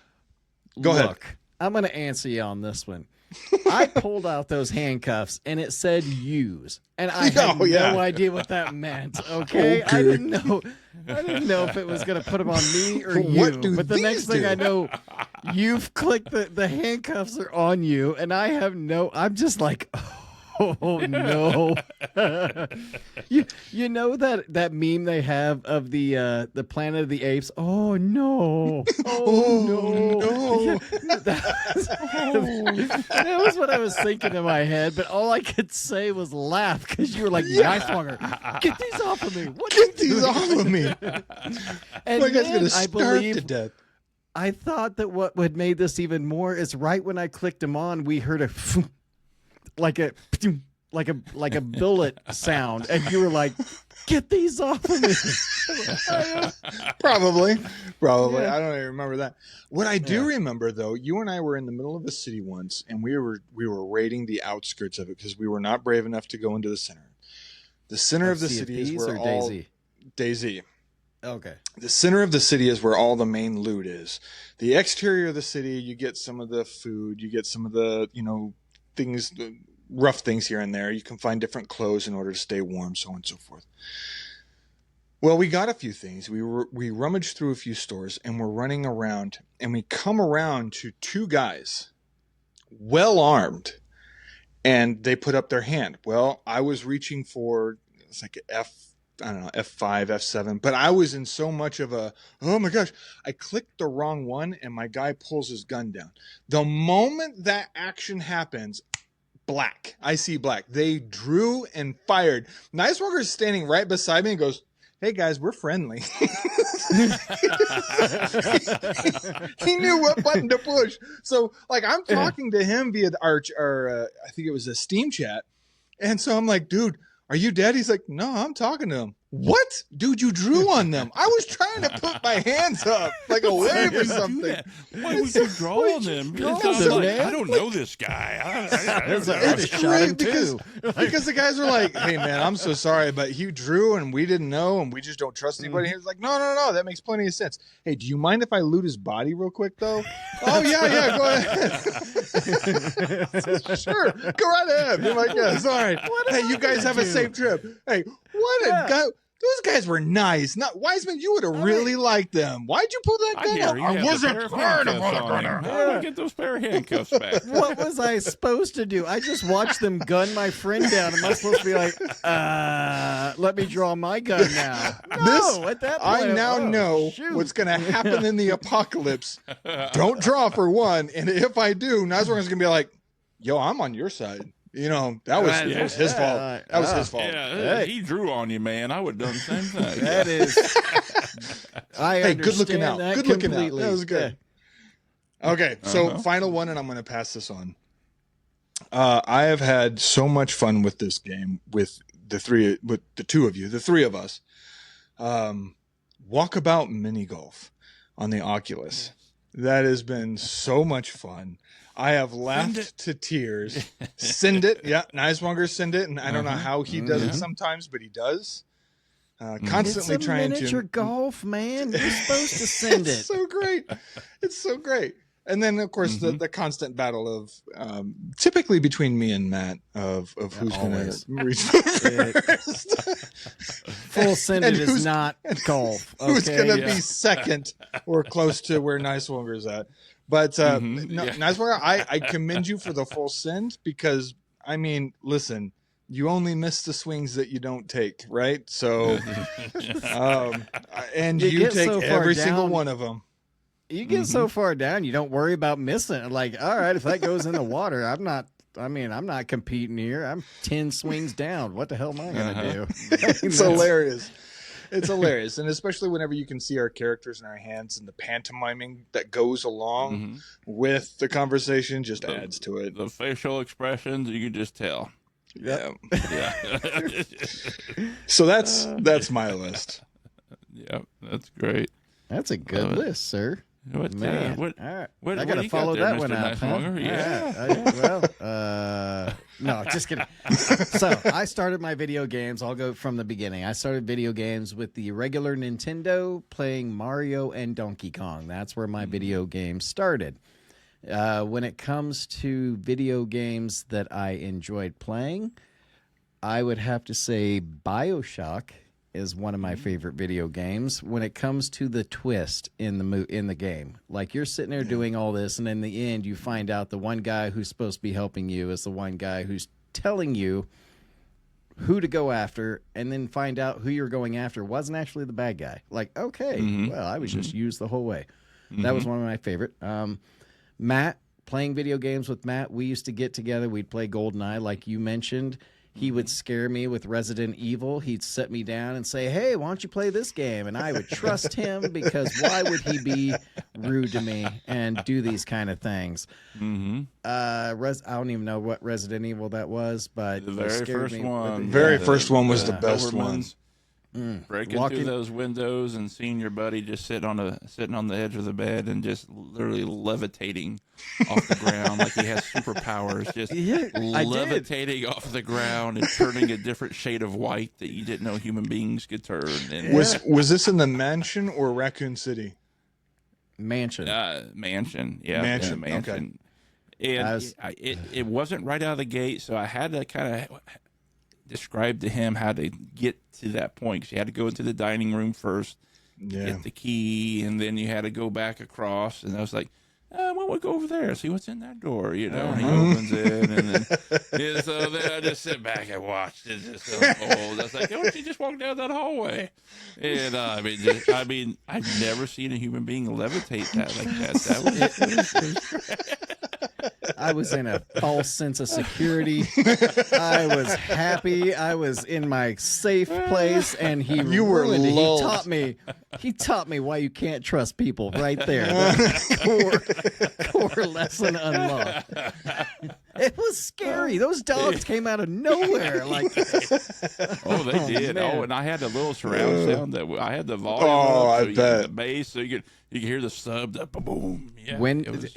Go ahead. I'm going to answer you on this one. I pulled out those handcuffs and it said use, and I had no idea what that meant. Okay, I didn't know if it was going to put them on me or you. But the next thing I know, you've clicked the handcuffs are on you, and I have I'm just like, oh no. you know that meme they have of the Planet of the Apes? Oh no. No. That was what I was thinking in my head, but all I could say was laugh because you were like, Nicewonger, get these off of me. Get these off of me. And my guy's gonna starve to death. I thought that what had made this even more is right when I clicked them on, we heard a like a bullet sound, and you were like, get these off of me. Probably. Yeah. I don't even remember that. What I do remember, though, you and I were in the middle of a city once, and we were raiding the outskirts of it because we were not brave enough to go into the center. The center of the city is where all DayZ. Okay. The center of the city is where all the main loot is. The exterior of the city, you get some of the food, you get some of the things. Rough things here and there. You can find different clothes in order to stay warm, so on and so forth. Well, we got a few things. We rummaged through a few stores, and we're running around, and we come around to two guys, well armed, and they put up their hand. Well, I was reaching for, it's like F5, F7, but I was in so much of a, oh my gosh, I clicked the wrong one, and my guy pulls his gun down. The moment that action happens, black. I see black. They drew and fired. Nicewonger is standing right beside me and goes, hey guys, we're friendly. He knew what button to push. So like I'm talking to him via our I think it was a Steam chat. And so I'm like, dude, are you dead? He's like, no, I'm talking to him. What? Dude, you drew on them. I was trying to put my hands up like a wave or something. Why would you draw on them? I don't know this guy. It's crazy because the guys were like, hey, man, I'm so sorry, but he drew and we didn't know and we just don't trust anybody. He was like, no, that makes plenty of sense. Hey, do you mind if I loot his body real quick, though? Oh, yeah, go ahead. Sure, go right ahead. You're like, yeah, it's all right. Hey, you guys have a safe trip. Hey, what a guy. Those guys were nice. Not Wiseman, you would have really liked them. Why'd you pull that gun out? I wasn't trying to pull the gun out. How do I get those pair of handcuffs back? What was I supposed to do? I just watched them gun my friend down. Am I supposed to be like, let me draw my gun now? No, at that point, I now know what's going to happen in the apocalypse. Don't draw for one. And if I do, Nicewanger's going to be like, yo, I'm on your side. That was his fault. That was his fault. Yeah, he drew on you, man. I would have done the same thing. That is. Hey, good looking out. Good looking out. That was good. Yeah. Okay, so final one, and I'm going to pass this on. I have had so much fun with this game with the two of you, the three of us. Walkabout mini golf on the Oculus. That has been so much fun. I have laughed to tears. Send it. Yeah, Nicewonger send it. And I don't know how he does it sometimes, but he does. Constantly it's a trying miniature golf, man. You're supposed to send it. It's so great. It's so great. And then, of course, the constant battle of typically between me and Matt of who's going to reach first. Full send it is not golf. Okay? Who's going to be second or close to where Nicewanger's at. But Nicewonger, I commend you for the full send because, I mean, listen, you only miss the swings that you don't take, right? So, and you take every single one of them. You get so far down, you don't worry about missing it. Like, all right, if that goes in the water, I'm not competing here. I'm 10 swings down. What the hell am I going to do? It's hilarious. It's hilarious. And especially whenever you can see our characters in our hands and the pantomiming that goes along with the conversation just adds to it. The facial expressions, you can just tell. Yeah. Yeah. So that's my list. Yeah, that's great. That's a good list, sir. What, Man, what, all right. what, I what got do to you follow got there, that one Mr. up. Huh? Nicemonger? Yeah. No, just kidding. So I started my video games. I'll go from the beginning. I started video games with the regular Nintendo, playing Mario and Donkey Kong. That's where my video games started. When it comes to video games that I enjoyed playing, I would have to say BioShock is one of my favorite video games. When it comes to the twist in the game, like you're sitting there doing all this, and in the end, you find out the one guy who's supposed to be helping you is the one guy who's telling you who to go after, and then find out who you're going after wasn't actually the bad guy. Like, okay, well, I was just used the whole way. That was one of my favorite. Matt, playing video games with Matt, we used to get together. We'd play GoldenEye, like you mentioned. He would scare me with Resident Evil. He'd set me down and say, hey, why don't you play this game? And I would trust him because why would he be rude to me and do these kind of things? I don't even know what Resident Evil that was, but The very first one. Very first one was the best one. Breaking through those windows and seeing your buddy just sitting on the edge of the bed and just literally levitating off the ground like he has superpowers, just levitating off the ground and turning a different shade of white that you didn't know human beings could turn. And, Was this in the mansion or Raccoon City? Mansion. Mansion, yeah, Mansion. mansion. Okay. And it wasn't right out of the gate, so I had to kind of describe to him how to get to that point, because you had to go into the dining room first, get the key, and then you had to go back across. And I was like, why don't we go over there, see what's in that door, you know? And he opens it, and then so then I just sit back and watched it just unfold. I was like, don't you just walk down that hallway? And I mean, I've never seen a human being levitate that like that. That was I was in a false sense of security. I was happy. I was in my safe place, and he were ruined it. lulled. He taught me why you can't trust people. Right there, the core lesson unlocked. It was scary. Those dogs came out of nowhere. Like, they did. Man. Oh, and I had the little surround sound that I had the volume. Oh, up, so I you bet. had the bass, so you could hear the sub, the boom. Yeah, when it was,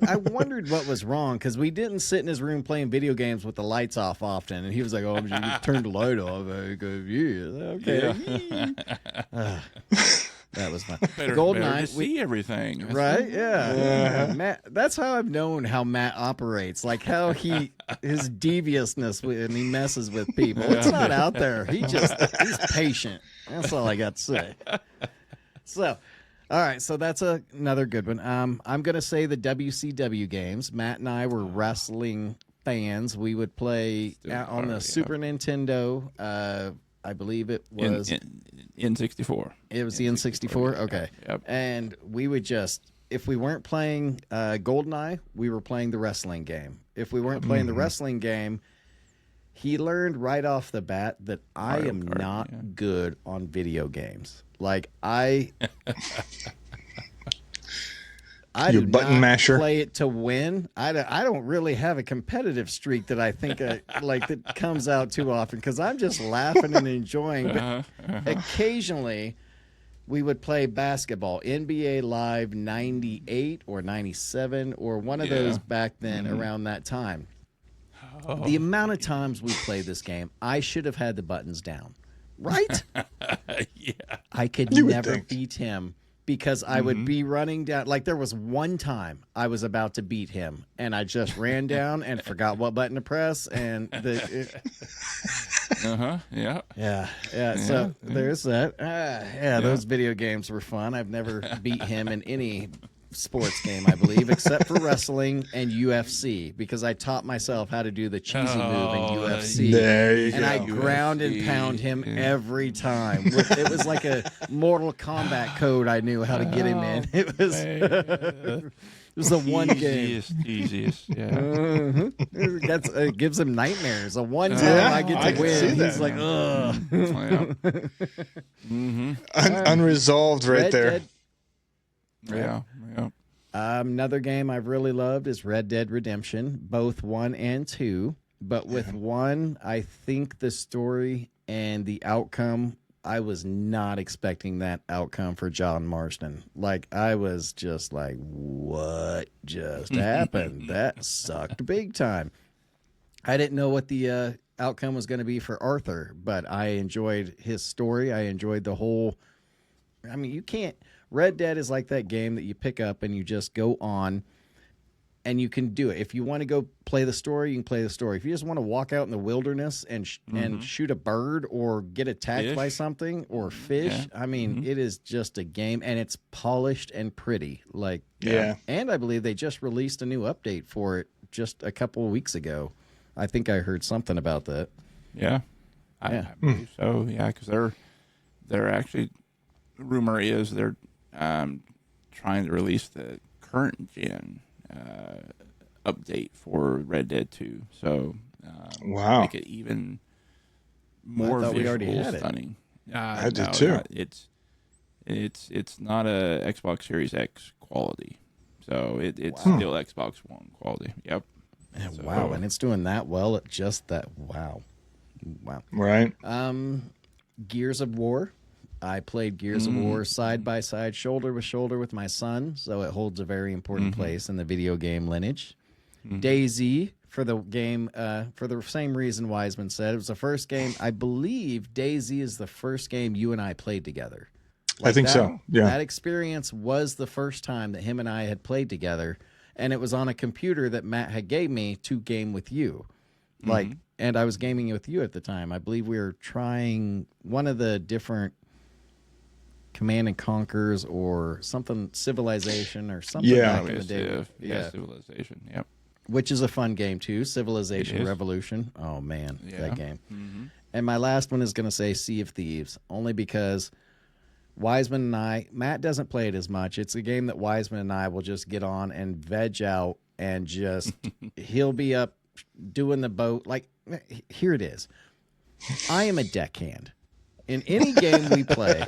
I wondered what was wrong, because we didn't sit in his room playing video games with the lights off often, and he was like, "Oh, you turn the light off." I go, "Yeah, okay." That was fun. better GoldenEye, to see everything, That's right? it. Yeah. Matt. That's how I've known how Matt operates. Like how his deviousness when he messes with people. It's not out there. He's patient. That's all I got to say. So, all right. So that's another good one. I'm gonna say the WCW games. Matt and I were wrestling fans. We would play on the Super Nintendo. I believe it was N64. It was the N64? Okay. Yep. And we would just, if we weren't playing GoldenEye, we were playing the wrestling game. If we weren't playing the wrestling game, he learned right off the bat that I am not good on video games. Like, I Your do button not masher. play it to win. I don't really have a competitive streak that I think that comes out too often, because I'm just laughing and enjoying. But occasionally, we would play basketball, NBA Live 98 or 97 or one of those back then around that time. The amount of times we played this game, I should have had the buttons down. Right? Yeah. I could You would never think. beat him, because I would be running down. Like, there was one time I was about to beat him, and I just ran down and forgot what button to press. And Yeah. So there's that. Those video games were fun. I've never beat him in any sports game, I believe, except for wrestling and UFC, because I taught myself how to do the cheesy move in UFC. There you and go. I ground and pound him every time. It was like a Mortal Kombat code I knew how to get him in. It was it was the one game. Easiest, yeah. It gives him nightmares. The one time I get to win, he's like, ugh. Unresolved right Red there. Dead. Yeah. Another game I've really loved is Red Dead Redemption, both 1 and 2. But with 1, I think the story and the outcome, I was not expecting that outcome for John Marston. Like, I was just like, what just happened? That sucked big time. I didn't know what the outcome was going to be for Arthur, but I enjoyed his story. I enjoyed the whole... I mean, you can't... Red Dead is like that game that you pick up and you just go on and you can do it. If you want to go play the story, you can play the story. If you just want to walk out in the wilderness and and shoot a bird or get attacked by something or fish, I mean, it is just a game, and it's polished and pretty. Like, and I believe they just released a new update for it just a couple of weeks ago. I think I heard something about that. Yeah, I believe so. Yeah, because they're actually, rumor is they're trying to release the current gen update for Red Dead 2. So make it even more visual stunning. I did too. It's not a Xbox Series X quality, so it's still Xbox One quality. Yep. So, wow, and it's doing that well at just that. Wow. Right. Gears of War. I played Gears of War side by side, shoulder with shoulder with my son, so it holds a very important place in the video game lineage. DayZ, for the game, for the same reason Wiseman said, it was the first game. I believe DayZ is the first game you and I played together. I think so. Yeah. That experience was the first time that him and I had played together, and it was on a computer that Matt had gave me to game with you. And I was gaming with you at the time. I believe we were trying one of the different Command and Conquers or something, Civilization or something back in the day. Civilization. Yep. Which is a fun game too. Civilization Revolution. Oh man, that game. And my last one is going to say Sea of Thieves, only because Wiseman and I, Matt doesn't play it as much. It's a game that Wiseman and I will just get on and veg out and just, he'll be up doing the boat. Like, here it is. I am a deckhand. In any game we play,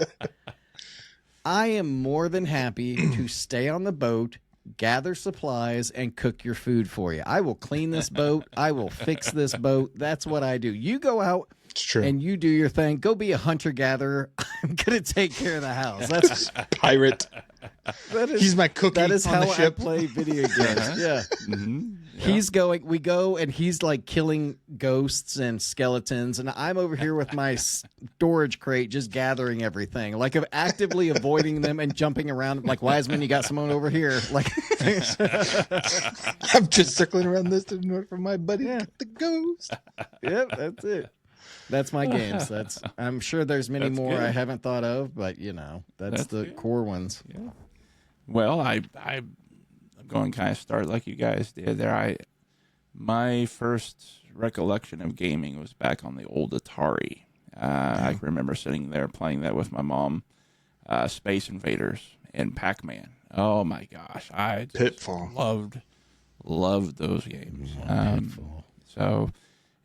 I am more than happy to stay on the boat, gather supplies, and cook your food for you. I will clean this boat. I will fix this boat. That's what I do. You go out and you do your thing. Go be a hunter-gatherer. I'm going to take care of the house. That's pirate. He's my cookie. That is on how the ship. I play video games. He's going, we go, and he's like killing ghosts and skeletons, and I'm over here with my storage crate just gathering everything. Like, I'm actively avoiding them and jumping around. Like, Wiseman, you got someone over here. Like, I'm just circling around this to north from my buddy, the ghost. Yep, that's it. That's my games. I'm sure there's many more good. I haven't thought of, but that's the good. core ones. Yeah. Well, I'm going to kind of start like you guys did there. My first recollection of gaming was back on the old Atari. I remember sitting there playing that with my mom. Space Invaders and Pac-Man. Oh my gosh, I just Pitfall. loved those games. So.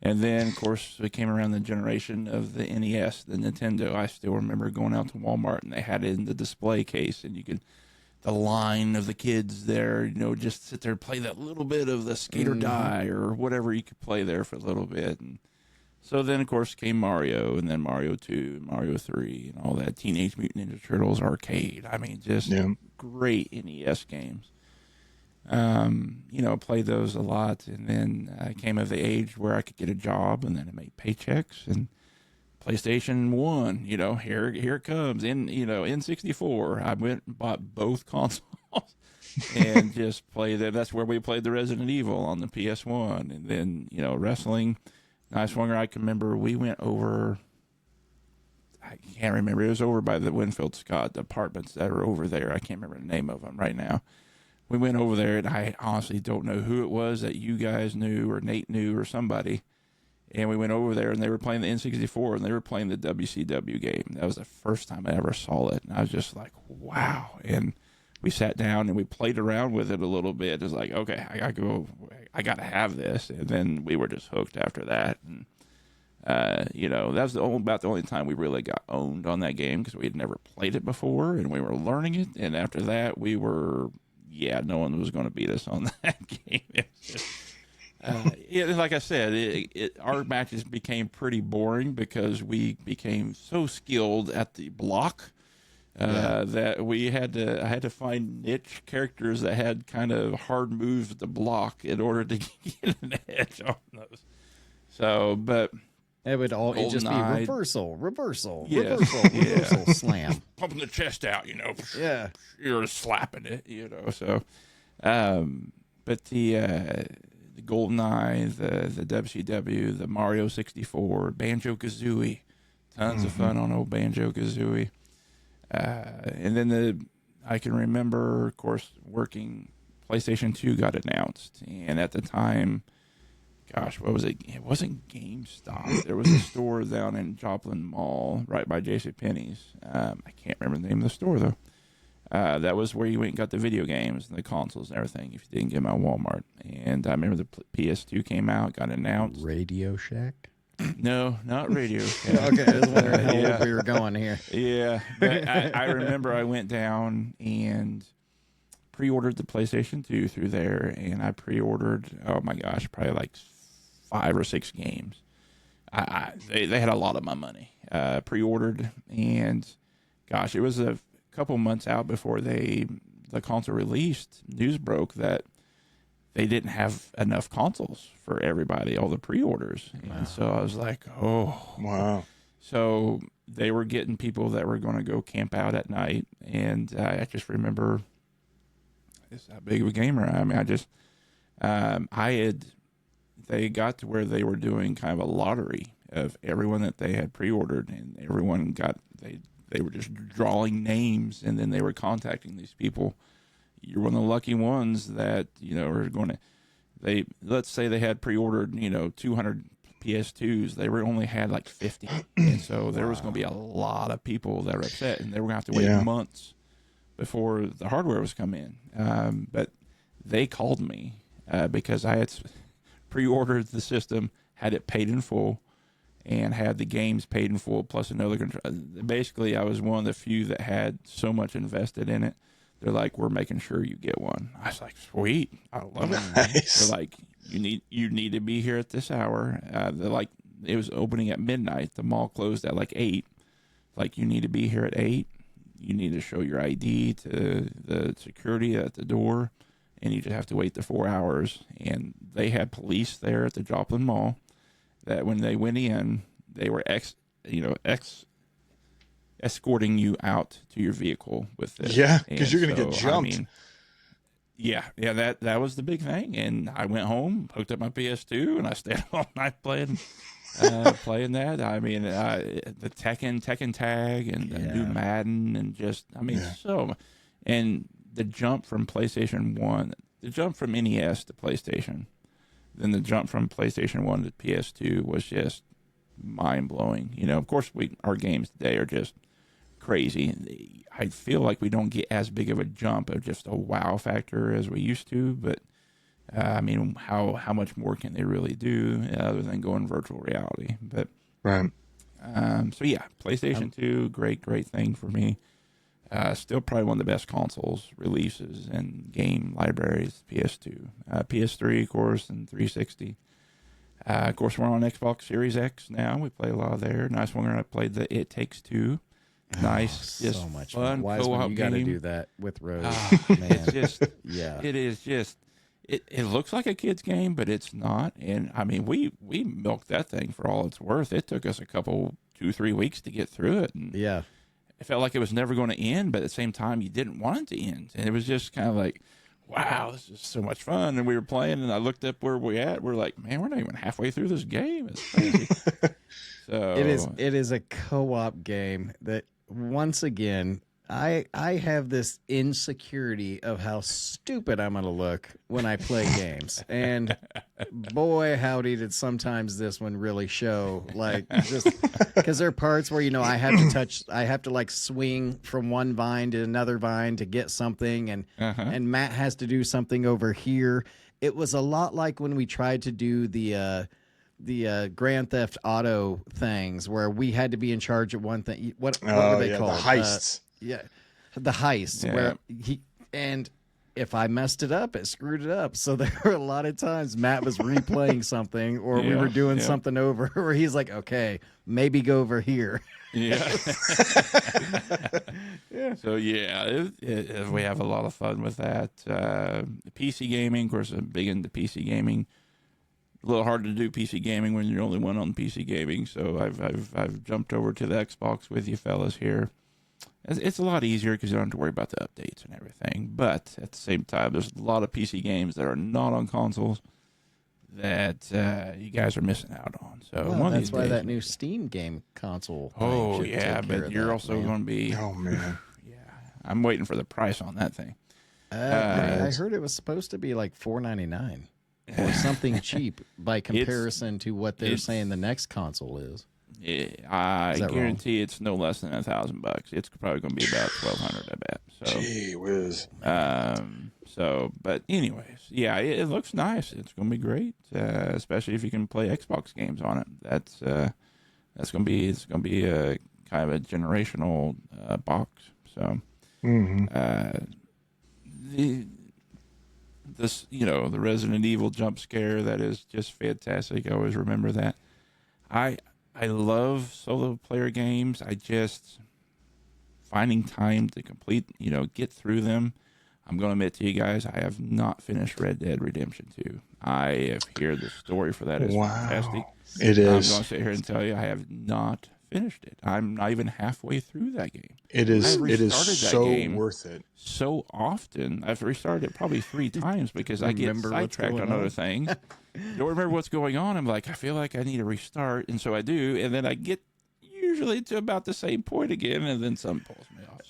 And then, of course, we came around the generation of the NES, the Nintendo. I still remember going out to Walmart, and they had it in the display case, and you could, the line of the kids there, just sit there and play that little bit of the Skate or Die or whatever you could play there for a little bit. And so then, of course, came Mario, and then Mario 2, Mario 3, and all that Teenage Mutant Ninja Turtles arcade. I mean, just great NES games. Played those a lot, and then I came of the age where I could get a job, and then I made paychecks, and PlayStation 1, here it comes, N64. I went and bought both consoles and just played it. That's where we played the Resident Evil on the PS1, and then, wrestling. Nice Swinger, I can remember we went over, I can't remember, it was over by the Winfield Scott apartments that are over there. I can't remember the name of them right now. we went over there, and I honestly don't know who it was that you guys knew or Nate knew or somebody. And we went over there, and they were playing the N64, and they were playing the WCW game. That was the first time I ever saw it, and I was just like, wow. And we sat down, and we played around with it a little bit. It's like, okay, I got to have this. And then we were just hooked after that. And, that was about the only time we really got owned on that game because we had never played it before, and we were learning it. And after that, we were, no one was going to beat us on that game. Like I said, our matches became pretty boring because we became so skilled at the block that I had to find niche characters that had kind of hard moves at the block in order to get an edge on those. So, but it would just be reversal, slam, pumping the chest out, Yeah, you're slapping it, So, but the GoldenEye, the WCW, the Mario 64, Banjo-Kazooie, tons of fun on old Banjo-Kazooie. And then I can remember, of course, working, PlayStation 2 got announced. And at the time, gosh, what was it? It wasn't GameStop. There was a store down in Joplin Mall, right by JCPenney's. I can't remember the name of the store, though. That was where you went and got the video games and the consoles and everything if you didn't get them at Walmart. And I remember the PS2 came out, got announced. Radio Shack? No, not Radio Shack. Okay, I was wondering how old we were going here. Yeah, but I remember I went down and pre-ordered the PlayStation 2 through there, and I pre-ordered, oh my gosh, probably like 5 or 6 games. They had a lot of my money pre-ordered, and gosh, it was a couple months out before the console released. News broke that they didn't have enough consoles for everybody, all the pre-orders. Wow. And so I was like, oh. Wow. So they were getting people that were going to go camp out at night. And I just remember just how big of a gamer I am. They got to where they were doing kind of a lottery of everyone that they had pre-ordered, and everyone they were just drawing names, and then they were contacting these people. You're one of the lucky ones that, are going to, let's say they had pre-ordered, 200 PS2s. They only had like 50. And so there was going to be a lot of people that were upset, and they were going to have to wait months before the hardware was come in. But they called me because I had pre-ordered the system, had it paid in full, and had the games paid in full plus another control. Basically, I was one of the few that had so much invested in it. They're like, we're making sure you get one. I was like, sweet, I love it. Nice. They're like, you need to be here at this hour. They're like, it was opening at midnight. The mall closed at like 8. Like, you need to be here at 8. You need to show your ID to the security at the door, and you just have to wait the 4 hours. And they had police there at the Joplin Mall that when they went in, they were escorting you out to your vehicle with this. Yeah, because you're going to get jumped. That was the big thing. And I went home, hooked up my PS2, and I stayed all night playing that. I mean, the Tekken Tag and the new Madden, and just, and the jump from PlayStation 1, the jump from NES to PlayStation, then the jump from PlayStation 1 to PS2 was just mind-blowing. Of course, our games today are just crazy. I feel like we don't get as big of a jump of just a wow factor as we used to, but how much more can they really do other than go in virtual reality? But right. PlayStation 2, great thing for me. Still probably one of the best consoles releases and game libraries. PS2, PS3, of course, and 360. Of course, we're on Xbox Series X now. We play a lot there. Nice one. I played the It Takes Two. Nice, just so much fun. Wiseman, you got to do that with Rose. Man. It's just, yeah. It is just. It looks like a kid's game, but it's not. And we milked that thing for all it's worth. It took us a couple 2-3 weeks to get through it. And yeah. It felt like it was never going to end, but at the same time, you didn't want it to end. And it was just kind of like, wow, this is so much fun. And we were playing, and I looked up where we're at. We're like, man, we're not even halfway through this game. It's crazy. So it is a co-op game that, once again, I have this insecurity of how stupid I'm going to look when I play games. And boy, howdy, did sometimes this one really show. Like, just because there are parts where, I have to like swing from one vine to another vine to get something. And Matt has to do something over here. It was a lot like when we tried to do the Grand Theft Auto things where we had to be in charge of one thing. What were they called? The heists. The heist where if I messed it up, it screwed it up. So there were a lot of times Matt was replaying something or we were doing something over where he's like, okay, maybe go over here. Yeah. So we have a lot of fun with that. PC gaming, of course, I'm big into PC gaming. A little hard to do PC gaming when you're the only one on PC gaming. So I've jumped over to the Xbox with you fellas here. It's a lot easier because you don't have to worry about the updates and everything. But at the same time, there's a lot of PC games that are not on consoles that you guys are missing out on. So that's why that new Steam game console. Oh yeah, but you're also going to be. Oh man. Yeah, I'm waiting for the price on that thing. I heard it was supposed to be like $4.99 or something cheap by comparison to what they're saying the next console is. I guarantee it's no less than $1,000. It's probably going to be about $1,200, I bet. So, gee whiz. But anyways, yeah, it looks nice. It's going to be great, especially if you can play Xbox games on it. That's going to be a kind of a generational box. So, the Resident Evil jump scare, that is just fantastic. I always remember that. I love solo player games. I just finding time to get through them. I'm going to admit to you guys, I have not finished Red Dead Redemption 2. I have heard the story for that is fantastic. It is. I'm going to sit here and tell you I have not finished it. I'm not even halfway through that game. It is so worth it. So often. I've restarted it probably 3 times because I get sidetracked on other things. Don't remember what's going on. I'm like, I feel like I need to restart. And so I do. And then I get usually to about the same point again. And then something pulls me off.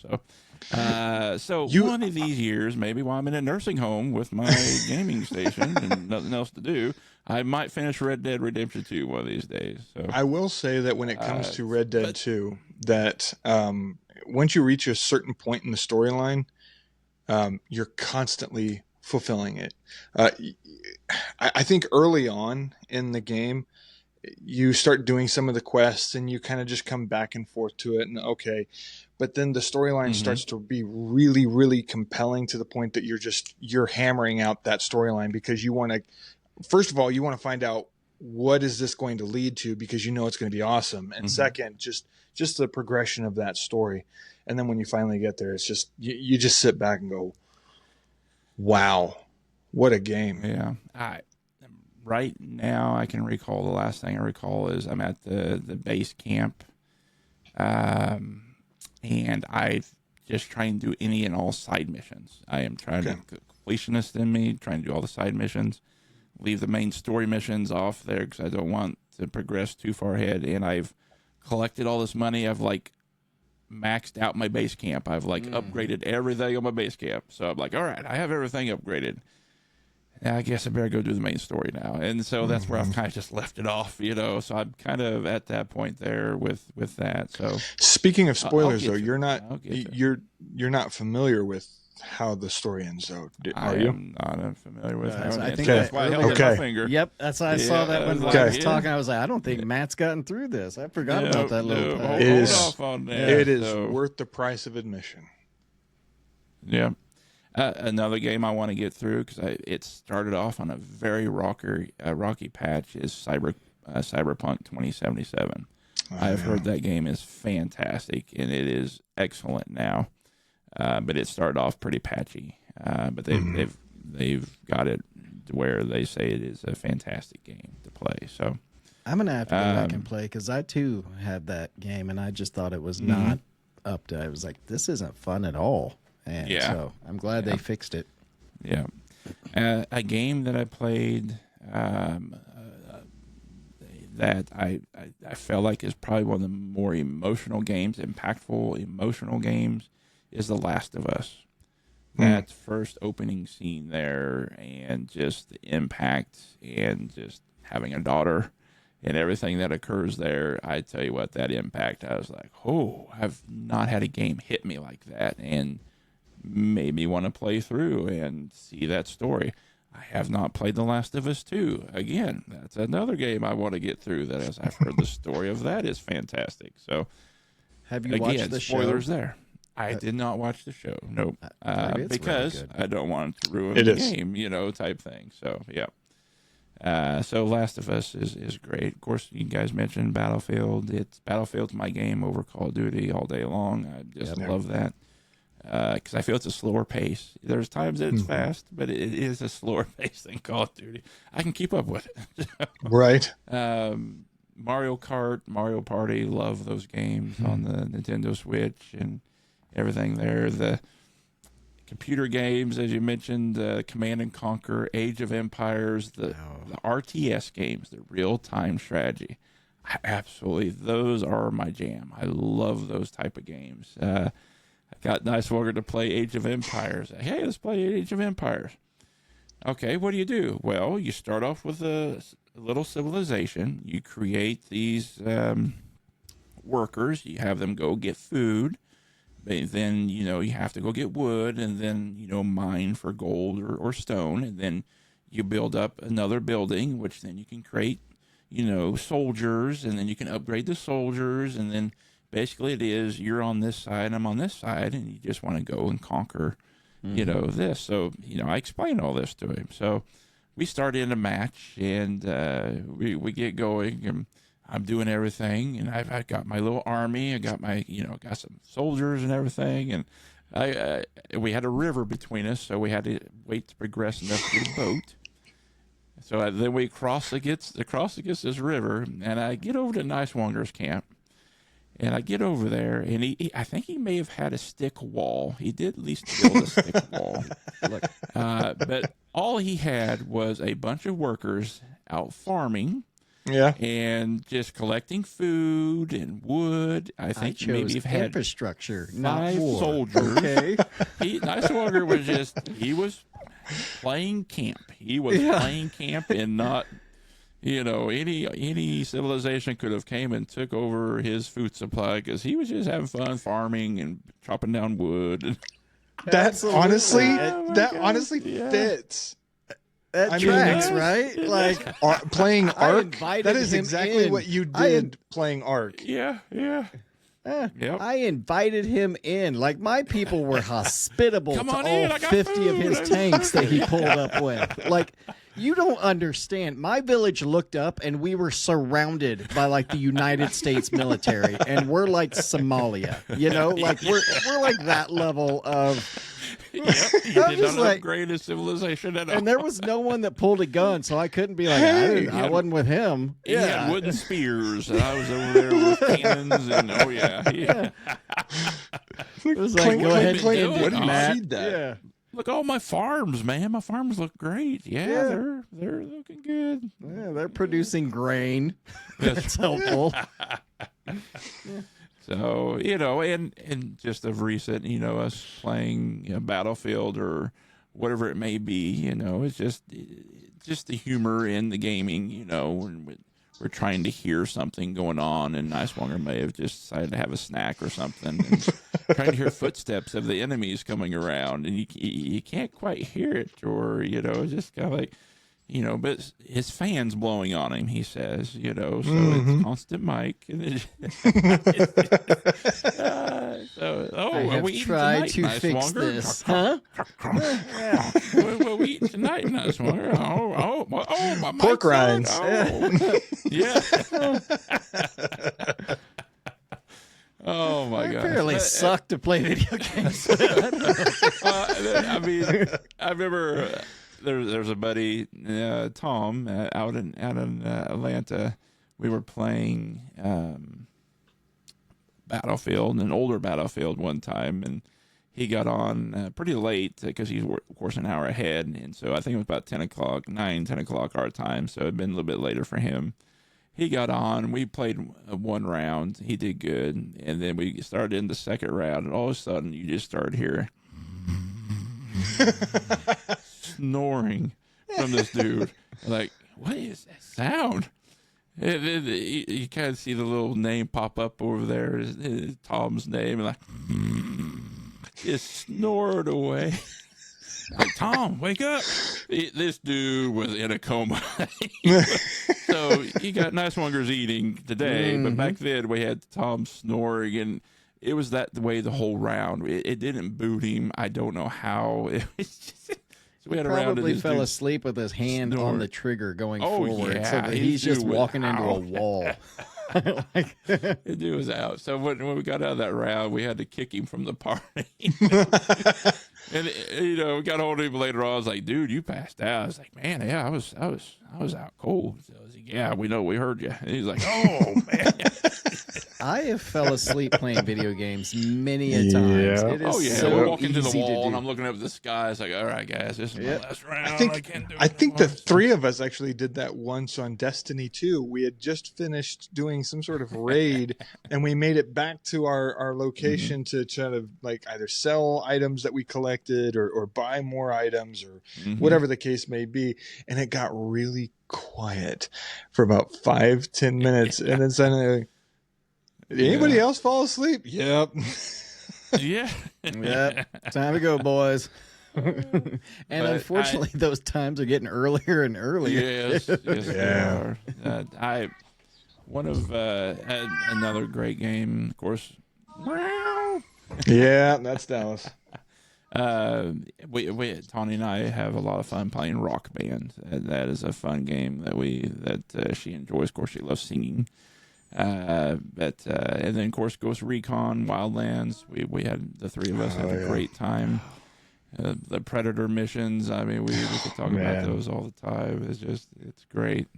So one of these years, maybe while I'm in a nursing home with my gaming station and nothing else to do, I might finish Red Dead Redemption 2 one of these days. So I will say that when it comes to Red Dead 2, that once you reach a certain point in the storyline, you're constantly fulfilling it. I think early on in the game, you start doing some of the quests and you kind of just come back and forth to it and okay. But then the storyline starts to be really, really compelling to the point that you're hammering out that storyline because you want to, first of all, you want to find out what is this going to lead to because you know it's going to be awesome. And second, just the progression of that story. And then when you finally get there, it's just, you just sit back and go, wow, what a game. Yeah. Right now, I can recall the last thing I recall is I'm at the base camp. And I've just trying to do any and all side missions. I am trying to completionist in me, trying to do all the side missions, leave the main story missions off there because I don't want to progress too far ahead. And I've collected all this money. I've maxed out my base camp. I've upgraded everything on my base camp. So I'm like, all right, I have everything upgraded. I guess I better go do the main story now. And so that's where I've kind of just left it off, So I'm kind of at that point there with that. So speaking of spoilers, though, you're not familiar with how the story ends, though, are you? I'm not familiar with how I think that's why I held my finger. Yep, that's why I saw that when I was talking. I was like, I don't think Matt's gotten through this. I forgot about that little part. It is worth the price of admission. Yeah. Another game I want to get through because it started off on a very rocky patch is Cyberpunk 2077. I've heard that game is fantastic and it is excellent now, but it started off pretty patchy. But they've got it to where they say it is a fantastic game to play. So I'm gonna have to go back and play because I too had that game and I just thought it was not up to. I was like, this isn't fun at all. And so I'm glad they fixed it. Yeah. A game that I played that I felt like is probably one of the more emotional games, impactful emotional games, is The Last of Us. That first opening scene there, and just the impact, and just having a daughter and everything that occurs there. I tell you what, that impact, I was like, oh, I've not had a game hit me like that, and made me want to play through and see that story. I have not played The Last of Us 2. Again, that's another game I want to get through, that as I've heard the story of that is fantastic. So, have you watched the spoilers show? there. I did not watch the show. Nope. Because really I don't want it to ruin the game, type thing. So, yeah. So Last of Us is great. Of course, you guys mentioned Battlefield. Battlefield's my game over Call of Duty all day long. I just love that. Because I feel it's a slower pace. There's times that it's fast, but it is a slower pace than Call of Duty. I can keep up with it. Right. Mario Kart, Mario Party, love those games on the Nintendo Switch and everything there. The computer games, as you mentioned, Command and Conquer, Age of Empires, the RTS games, the real-time strategy. Absolutely, those are my jam. I love those type of games. I got Nicewalker to play Age of Empires. Hey, let's play Age of Empires. Okay, what do? Well, you start off with a little civilization. You create these workers. You have them go get food. Then, you have to go get wood and then, mine for gold or stone. And then you build up another building, which then you can create, soldiers, and then you can upgrade the soldiers. And then basically it is, you're on this side, I'm on this side, and you just want to go and conquer, this. So, I explained all this to him. So we start in a match, and we get going, and I'm doing everything, and I've got my little army. I got my, got some soldiers and everything, and we had a river between us, so we had to wait to progress enough to get a boat. So then we cross against this river, and I get over to Nicewanger's camp, and I get over there, and I think he may have had a stick wall. He did at least build a stick wall. But all he had was a bunch of workers out farming. Yeah, and just collecting food and wood. I think maybe you've had infrastructure, 5 not war. soldiers. Okay, Nicewalker was playing camp. He was playing camp, and not any civilization could have came and took over his food supply, because he was just having fun farming and chopping down wood. That honestly fits. That tracks, right? Like playing Ark. That is him exactly in. what you did playing Ark. Yeah. Yep. I invited him in. Like, my people were hospitable Come to on all in, I got 50 food. of his tanks that he pulled up with. Like, you don't understand. My village looked up, and we were surrounded by, like, the United States military, and we're like Somalia. Like we're like that level of. He did not upgrade his civilization at all. And there was no one that pulled a gun, so I couldn't be like, I wasn't with him. He had wooden spears, and I was over there with cannons, and It was like, go ahead and what end did it, you Matt. feed that? Yeah. Look, all my farms, man. My farms look great. Yeah. They're looking good. Yeah, they're producing grain. That's helpful. So, and just of recent, us playing Battlefield or whatever it may be, it's just the humor in the gaming, when we're trying to hear something going on, and Nicewanger may have just decided to have a snack or something, and trying to hear footsteps of the enemies coming around, and you can't quite hear it, or, just kind of like, but his fan's blowing on him, he says, so it's constant mic. And I have tried to fix this. Huh? What are we eating tonight, Nicewanger? My Pork rinds. Yeah. Oh, my God. I apparently suck to play video games. I mean, I remember... There's a buddy, Tom, out in Atlanta. We were playing Battlefield, an older Battlefield, one time, and he got on pretty late because he's, of course, an hour ahead, and so I think it was about 10 o'clock our time, so it had been a little bit later for him. he got on. We played one round. He did good. And then we started in the second round. And all of a sudden, you just started hearing snoring from this dude. Like, what is that sound? And then you kind of see the little name pop up over there, Tom's name, and like, just snored away. Like, Tom, wake up. This dude was in a coma. So he got Nice Wonger's eating today, but back then we had Tom snoring, and it was that way the whole round. It didn't boot him. I don't know how. It was just... So we had probably fell asleep with his hand on the trigger going forward. Yeah, so that he's just walking into a wall. The dude was out. So when we got out of that round, we had to kick him from the party. And we got hold of him later on. I was like, "Dude, you passed out." I was like, "Man, yeah, I was out cold." So I was like, "Yeah, we know, we heard you." And he's like, "Oh man." I have fell asleep playing video games many a times. It is so we're walking to the easy wall, to and I'm looking up at the sky. It's like, all right, guys, this is my last round. I think the three of us actually did that once on Destiny 2. We had just finished doing some sort of raid, and we made it back to our location to try to like either sell items that we collected or buy more items or whatever the case may be. And it got really quiet for about 5-10 minutes, and then suddenly. Did anybody else fall asleep? Yep. Yeah. Yep. Time to go, boys. And unfortunately, those times are getting earlier and earlier. Yes, they are. Another great game, of course. Yeah, that's Dallas. Tawny and I have a lot of fun playing Rock Band. That is a fun game that she enjoys. Of course, she loves singing. And then of course Ghost Recon Wildlands, we had the three of us had a great time. The Predator missions, I mean we could talk about those all the time. It's great.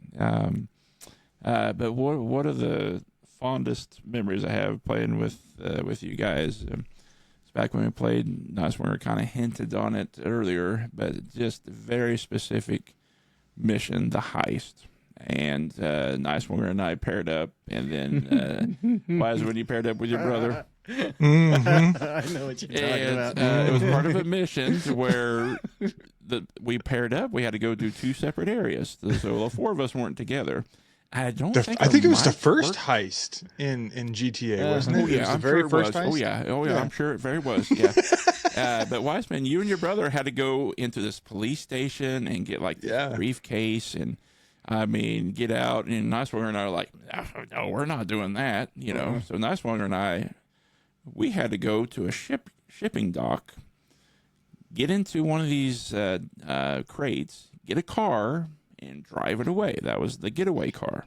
But what are the fondest memories I have playing with you guys? It's back when we played Nice Winger, kind of hinted on it earlier, but just a very specific mission, the heist. And Nice Winger and I paired up, and then Wise, when you paired up with your brother. I know what you're talking about. It was part of a mission where we paired up. We had to go do two separate areas, so the four of us weren't together. I think it was the first heist in GTA, wasn't it? Oh, yeah, it was the I'm very sure first it was. heist. Oh yeah, I'm sure it very was. Yeah. But Wiseman, you and your brother had to go into this police station and get like this briefcase and. I mean, get out, and Nice Winger and I are like, no, we're not doing that, So Nice Winger and I, we had to go to a shipping dock, get into one of these crates, get a car, and drive it away. That was the getaway car.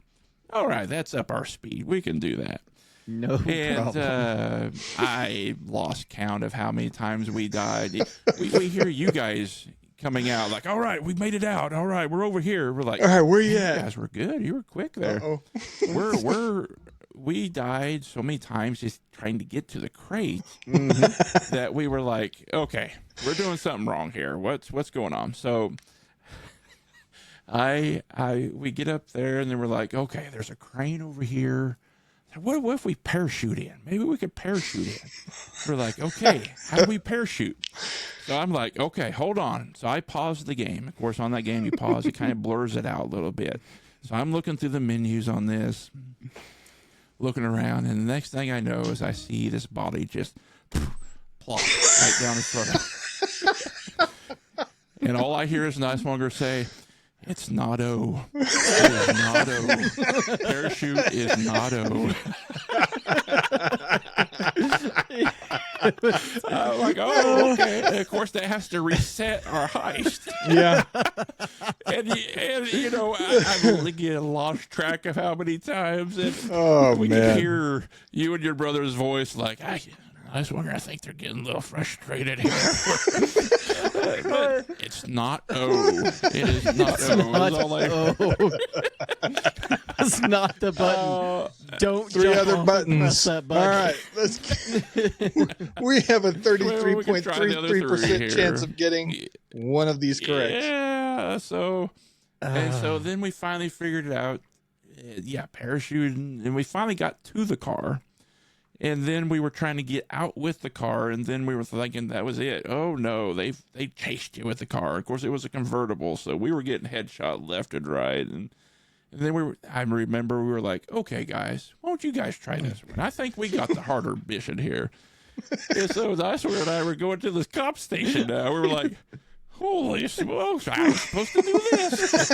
All right, that's up our speed. We can do that. No problem. I lost count of how many times we died. We hear you guys coming out like, all right, we made it out. All right, we're over here. We're like, all right, where you at? You guys were good. You were quick there. We died so many times just trying to get to the crate that we were like, okay, we're doing something wrong here. What's going on? So we get up there and then we're like, okay, there's a crane over here. What if we parachute in? Maybe we could parachute in. We're like, okay, how do we parachute? So I'm like, okay, hold on. So I paused the game. Of course, on that game, you pause. It kind of blurs it out a little bit. So I'm looking through the menus on this, looking around, and the next thing I know is I see this body just plop right down in front of me. And all I hear is Nice Winger say, it's not O. It is not O. Parachute is not O. I'm like, oh, okay. And of course, that has to reset our heist. Yeah. and I really get lost track of how many times. And we can hear you and your brother's voice like, Nice Winger, I think they're getting a little frustrated here. But it's not O. It is not O. It's not the button. Don't three jump other off buttons. That button. All right, we have a 33.33% chance of getting one of these correct. Yeah. So then we finally figured it out. parachute, and we finally got to the car. And then we were trying to get out with the car, and then we were thinking that was it. Oh no, they chased you with the car. Of course, it was a convertible, so we were getting headshot left and right. And then I remember we were like, okay, guys, why don't you guys try this one? I think we got the harder mission here. And so Nicewar and I were going to this cop station now. We were like, holy smokes, I was supposed to do this.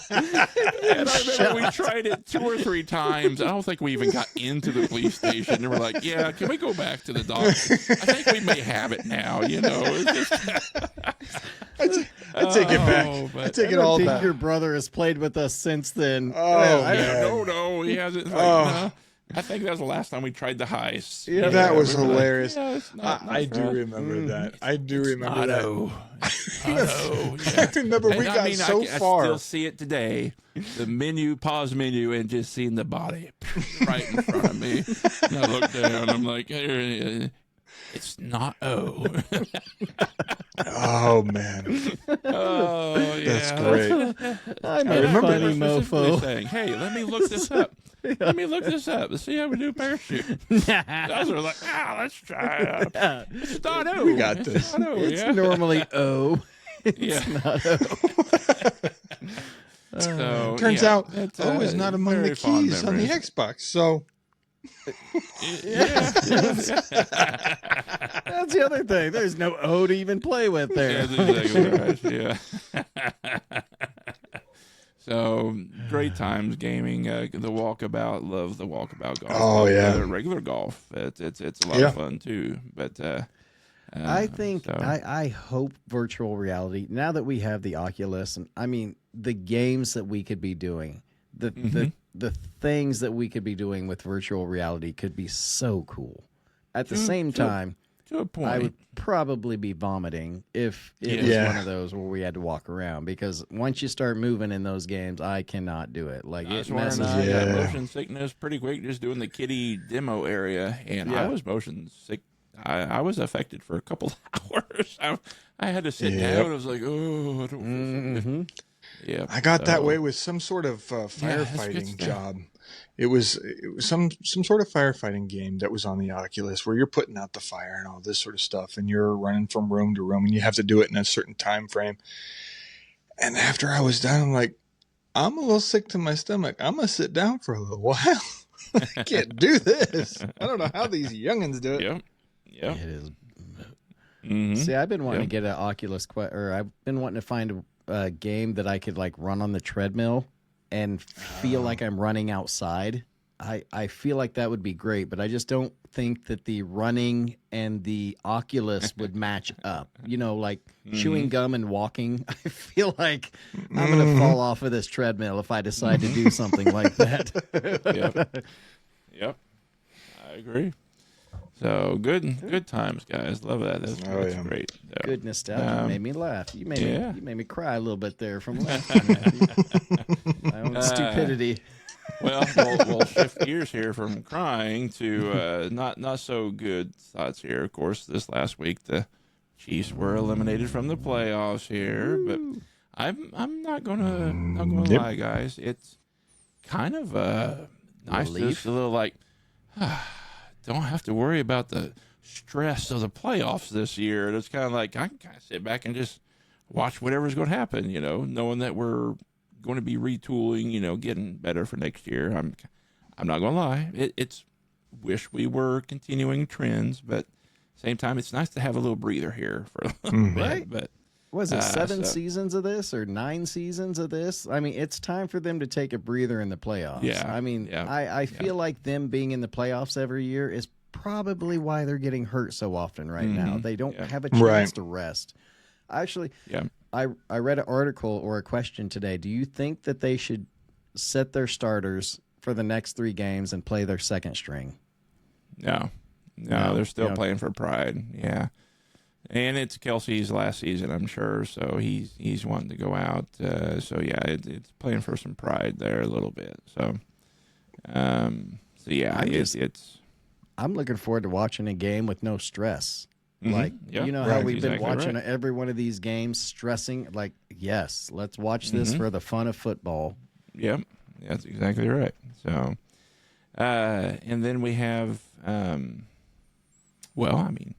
And I remember we tried it 2 or 3 times. I don't think we even got into the police station. And we're like, yeah, can we go back to the doctor? I think we may have it now, you know. I take it back. I take it all back. Your brother has played with us since then. Oh, no, he hasn't. No. I think that was the last time we tried the heist. Yeah, that was hilarious. Like, I do remember that. I do remember that. I remember we got so far. I still see it today. The pause menu, and just seeing the body right in front of me. And I look down, I'm like, it's not O. Oh, man. Oh, yeah. That's great. I remember funny mofo saying, hey, let me look this up. Let me look this up. Let's see how we do parachute. Guys are like, let's try it out. It's not O. We got this. It's, it's normally O. It's not O. So, Turns out O is not among the keys on the Xbox. So, that's the other thing. There's no O to even play with there. Yeah, that's exactly right. Yeah. So great times gaming. The walkabout, love the walkabout golf. Oh yeah, regular golf. It's a lot of fun too. But I think I hope virtual reality. Now that we have the Oculus, and I mean the games that we could be doing, the things that we could be doing with virtual reality could be so cool. At the same time, to a point, I would probably be vomiting if it was one of those where we had to walk around, because once you start moving in those games, I cannot do it. Like it messes I me got up. motion sickness pretty quick just doing the kiddie demo area, and I was motion sick. I was affected for a couple hours. I had to sit down. I was like, oh, I don't feel good. Yeah, I got that way with some sort of firefighting job. It was some sort of firefighting game that was on the Oculus where you're putting out the fire and all this sort of stuff, and you're running from room to room, and you have to do it in a certain time frame. And after I was done, I'm like, I'm a little sick to my stomach. I'm gonna sit down for a little while. I can't do this. I don't know how these youngins do it. Yeah, it is. See, I've been wanting to get an Oculus or I've been wanting to find a game that I could like run on the treadmill and feel like I'm running outside. I feel like that would be great, but I just don't think that the running and the Oculus would match up. You know, like chewing gum and walking. I feel like I'm going to fall off of this treadmill if I decide to do something like that. Yep. I agree. So good times, guys. Love that. That's great. Good nostalgia. You made me laugh. You made me cry a little bit there from laughing. My own stupidity. Well, we'll shift gears here from crying to not so good thoughts here. Of course, this last week the Chiefs were eliminated from the playoffs here, but I'm not gonna lie, guys. It's kind of nice, just a little like. Don't have to worry about the stress of the playoffs this year. It's kind of like I can kind of sit back and just watch whatever's going to happen, you know, knowing that we're going to be retooling, you know, getting better for next year. I'm not going to lie. It's wish we were continuing trends, but same time, it's nice to have a little breather here for a little bit. Right? But was it 7 seasons of this or 9 seasons of this? I mean, it's time for them to take a breather in the playoffs. Yeah. I mean, I feel like them being in the playoffs every year is probably why they're getting hurt so often right now. They don't have a chance to rest. Actually, I read an article or a question today. Do you think that they should set their starters for the next 3 games and play their second string? No, they're still playing for pride. Yeah. And it's Kelsey's last season, I'm sure, so he's wanting to go out. It's playing for some pride there a little bit. It's. I'm looking forward to watching a game with no stress. Like, you know how we've been watching every one of these games stressing? Like, yes, let's watch this for the fun of football. Yep. That's exactly right. So, and then we have, well, I mean,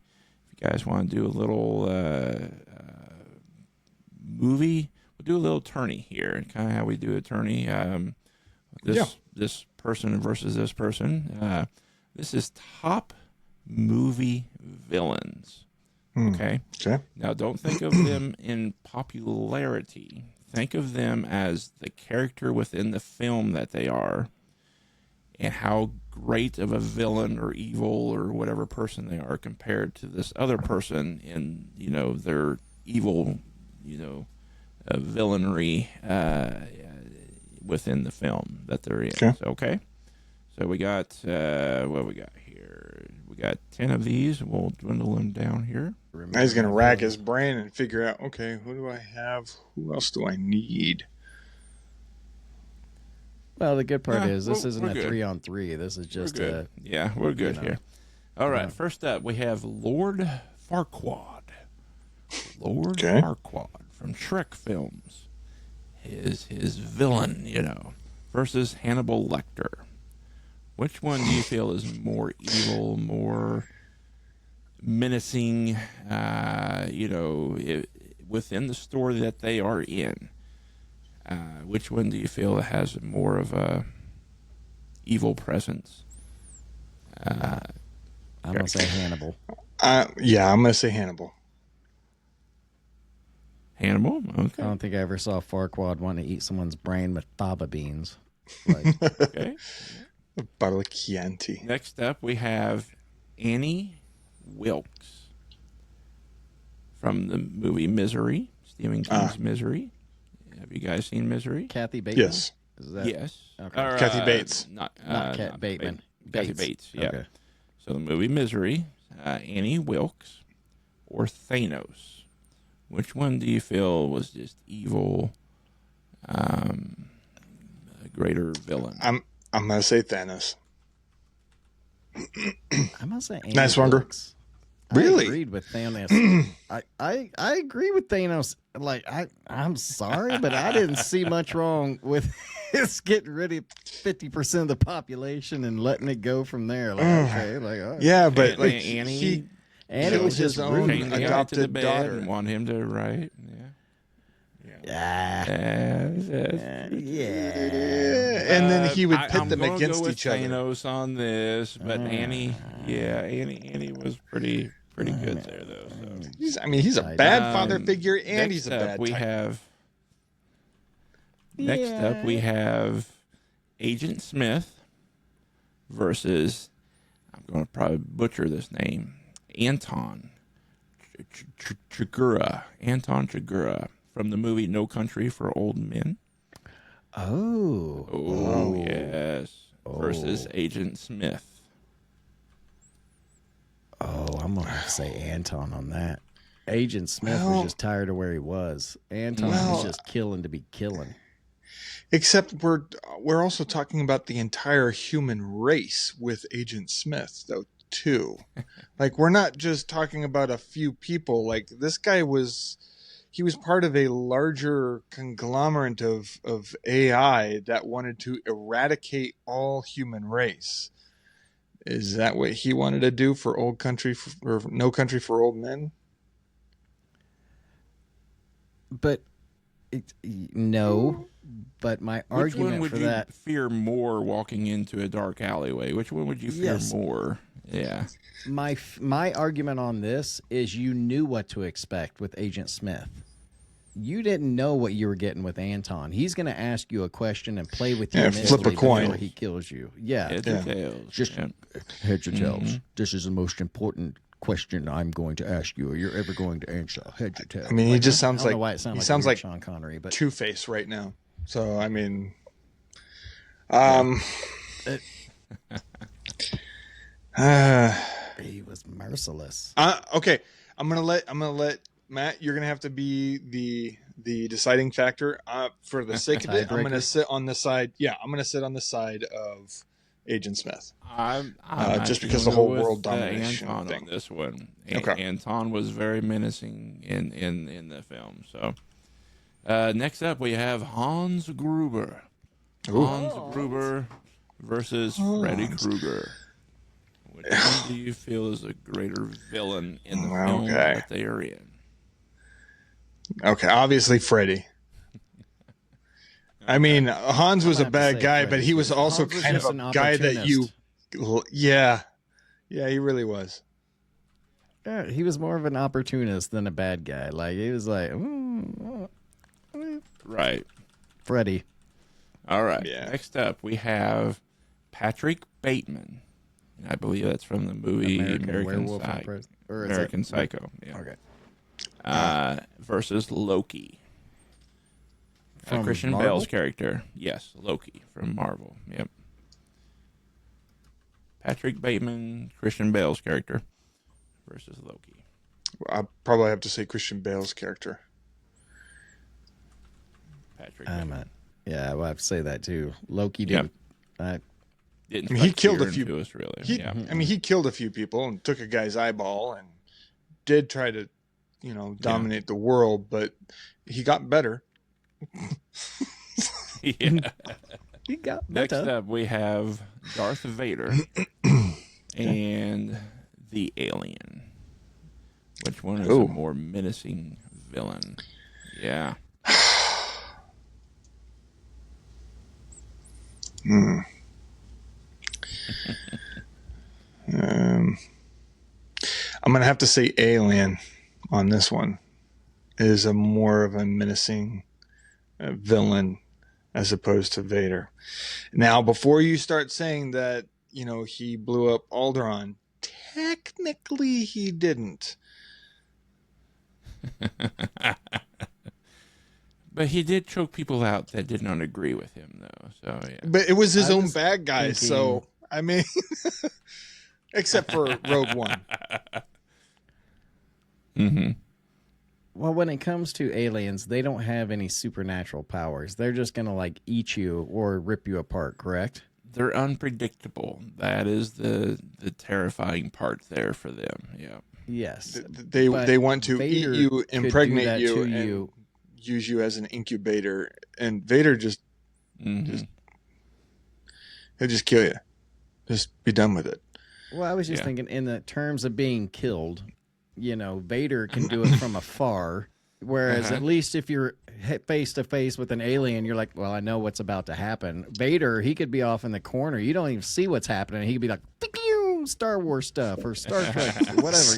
if you guys want to do a little movie, we'll do a little tourney here, and kind of how we do a tourney. This person versus this person. This is top movie villains. Okay. Okay. Now, don't think of them in popularity. Think of them as the character within the film that they are, and how great of a villain or evil or whatever person they are compared to this other person in, their evil, villainry within the film that they're in. Okay. So we got, what we got here? We got 10 of these. We'll dwindle them down here. Now he's going to rack his brain and figure out, okay, who do I have? Who else do I need? Well, the good part is this isn't a 3-on-3. This is just we're good here. All right, first up, we have Lord Farquaad. Lord Farquaad from Shrek films. His villain, versus Hannibal Lecter. Which one do you feel is more evil, more menacing, within the story that they are in? Which one do you feel has more of a evil presence? I'm going to say Hannibal. I'm going to say Hannibal. Hannibal? Okay. I don't think I ever saw Farquaad want to eat someone's brain with fava beans. Okay. A bottle of Chianti. Next up, we have Annie Wilkes from the movie Misery, Stephen King's Misery. Have you guys seen Misery? Kathy Bateman? Yes. Yes. Okay. Or, Kathy Bates. Not Kat Bateman. Kathy Bates, yeah. Okay. So the movie Misery, Annie Wilkes, or Thanos. Which one do you feel was just evil, a greater villain? I'm going to say Thanos. I'm going to say Annie Nice Wanger. Wilkes. Really? I agreed with Thanos. I agree with Thanos. Like, I'm sorry, but I didn't see much wrong with his getting rid of 50% of the population and letting it go from there. Like, okay, like, all right. Yeah, but like Annie Annie was his just own rude. Chained the guy to the adopted bed daughter. and want him to write. Yeah. And then he would pit I'm them gonna against go with each other. Thanos on this, but Annie was pretty good there though. So. He's a bad father figure, and he's a bad type. Next up, we have Agent Smith versus, I'm going to probably butcher this name, Anton Chigurh. Anton Chigurh from the movie No Country for Old Men. Oh, yes. Versus Agent Smith. Oh, I'm going to have to say Anton on that. Agent Smith was just tired of where he was. Anton was just killing to be killing. Except we're also talking about the entire human race with Agent Smith, though, too. Like, we're not just talking about a few people. Like, this guy was part of a larger conglomerate of AI that wanted to eradicate all human race. Is that what he wanted to do for Old Country or No Country for Old Men? But no. But my argument Which for one would that, you fear more walking into a dark alleyway? Which one would you fear more? Yeah. my argument on this is you knew what to expect with Agent Smith. You didn't know what you were getting with Anton. He's going to ask you a question and play with you flip a coin before he kills you. Yeah. Heads or tails. Just heads or tails. This is the most important question I'm going to ask you, or you're ever going to answer. Heads or tails. I mean, he just sounds I don't know like why it sounds he like sounds like Sean Connery, but Two-Face right now. So I mean, he was merciless. okay. I'm gonna let Matt. You're gonna have to be the deciding factor. For the sake of it, I'm gonna sit on the side. Yeah, I'm gonna sit on the side of Agent Smith. I'm just because the whole world domination Anton thing. on this one. Okay. Anton was very menacing in the film. So next up we have Hans Gruber. Hans Gruber versus Freddy Krueger. Which one do you feel is a greater villain in the film that they are in? Okay, obviously Freddy. I mean, Hans was a bad guy, but he was also kind of a guy that you... Yeah. Yeah, he really was. Yeah, he was more of an opportunist than a bad guy. Like, he was like... Right. Freddy. All right. Yeah. Next up, we have Patrick Bateman. I believe that's from the movie American Psycho. Yeah. Okay. Versus Loki. Christian Bale's character. Yes, Loki from Marvel. Yep. Patrick Bateman, Christian Bale's character versus Loki. I probably have to say Christian Bale's character. Patrick Bateman. Yeah, I will have to say that too. Loki did. He killed a few. Us, really. I mean, he killed a few people and took a guy's eyeball and did try to, dominate the world, but he got better. Yeah. He got better. Next up, we have Darth Vader and the Alien. Which one is a more menacing villain? Yeah. I'm going to have to say Alien on this one is a more of a menacing villain as opposed to Vader. Now, before you start saying that, he blew up Alderaan, technically he didn't. But he did choke people out that did not agree with him, though. So yeah. But it was his own bad guys. So I mean, except for Rogue One. Mm-hmm. Well, when it comes to aliens, they don't have any supernatural powers. They're just gonna eat you or rip you apart. Correct? They're unpredictable. That is the terrifying part there for them. Yeah. Yes. They want to Vader eat you, impregnate you, and use you as an incubator, and Vader just he'll just kill you. Just be done with it. Well, I was just thinking in the terms of being killed, Vader can do it from afar, whereas at least if you're face to face with an alien, you're like, well, I know what's about to happen. Vader, he could be off in the corner. You don't even see what's happening. He could be like, Star Wars stuff or Star Trek, whatever,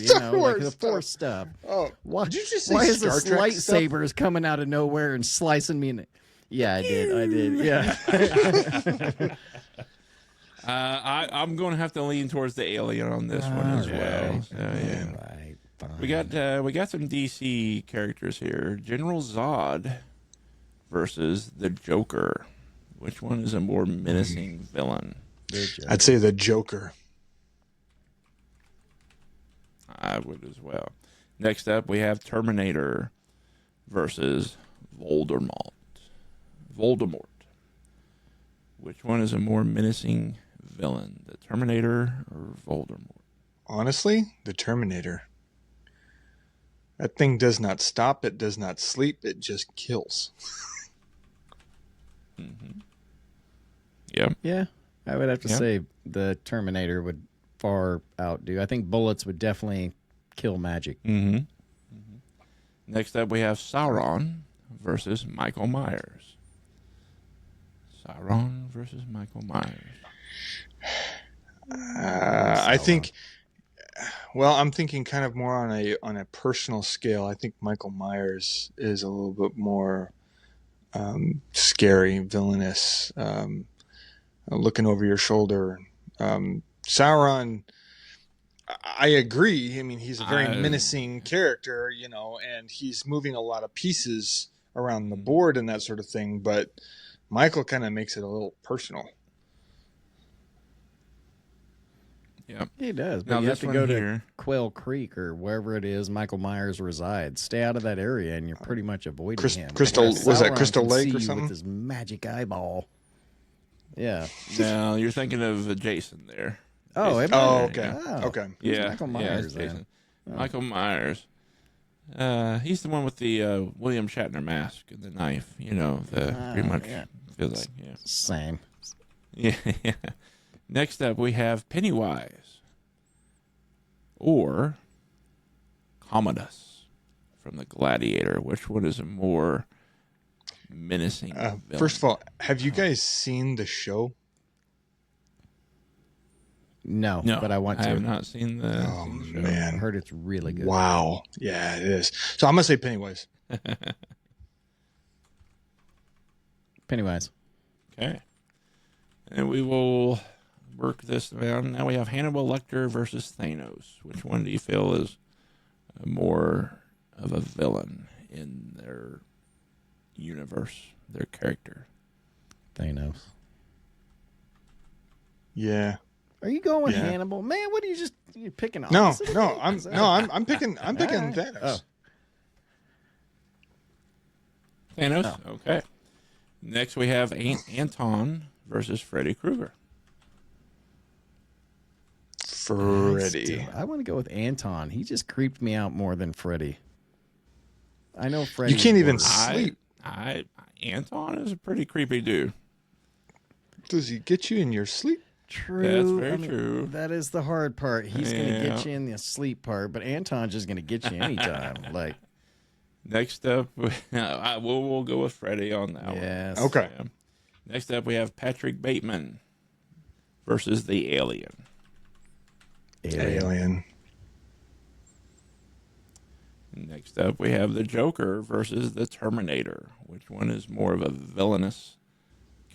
the Force stuff. Oh, why did you just say why is Star this Trek lightsabers stuff? Coming out of nowhere and slicing me in the... Yeah, I did. Yeah. I'm going to have to lean towards the alien on this one as well. So, yeah. Right, fine. We got some DC characters here. General Zod versus the Joker. Which one is a more menacing villain? I'd say the Joker. I would as well. Next up, we have Terminator versus Voldemort. Which one is a more menacing villain, the Terminator or Voldemort? Honestly, the Terminator. That thing does not stop. It does not sleep. It just kills. Mm-hmm. Yep. Yeah, I would have to say the Terminator would far outdo. I think bullets would definitely kill magic. Mm-hmm. Mm-hmm. Next up, we have Sauron versus Michael Myers. Sauron versus Michael Myers. I think. Well, I'm thinking kind of more on a personal scale. I think Michael Myers is a little bit more scary, villainous, looking over your shoulder. Sauron, I agree. I mean, he's a very menacing character, and he's moving a lot of pieces around the board and that sort of thing. But Michael kind of makes it a little personal. Yeah, he does. But now you have to go to Quail Creek or wherever it is Michael Myers resides. Stay out of that area, and you're pretty much avoiding him. Was that Crystal Lake or something? With his magic eyeball. Yeah. No, you're thinking of Jason there. Oh, okay. Oh, okay. Yeah. Michael Myers. Jason. Michael Myers. He's the one with the William Shatner mask and the knife. You know, pretty much feels like Same. Yeah. Next up, we have Pennywise or Commodus from the Gladiator. Which one is a more menacing villain? First of all, have you guys seen the show? No, but I want to. I have not seen the. Oh, seen the show. man. I heard it's really good. Wow. Yeah, it is. So I'm going to say Pennywise. Pennywise. Okay. And we will work this down. Now we have Hannibal Lecter versus Thanos. Which one do you feel is more of a villain in their universe, their character? Thanos. Yeah. Are you going with Hannibal? Man, what are you picking on? No, I'm picking Thanos. Oh. Thanos? Oh. Okay. Next we have Anton versus Freddy Krueger. Freddy. I want to go with Anton. He just creeped me out more than Freddy. I know Freddy. You can't even worse. sleep. Anton is a pretty creepy dude. Does he get you in your sleep? True. That's very true. That is the hard part. He's going to get you in the sleep part, but Anton's just going to get you anytime. Like, next up, we'll go with Freddy on that one. yes. Okay. Yeah. Next up, we have Patrick Bateman versus the Alien. Alien. Next up, we have the Joker versus the Terminator. Which one is more of a villainous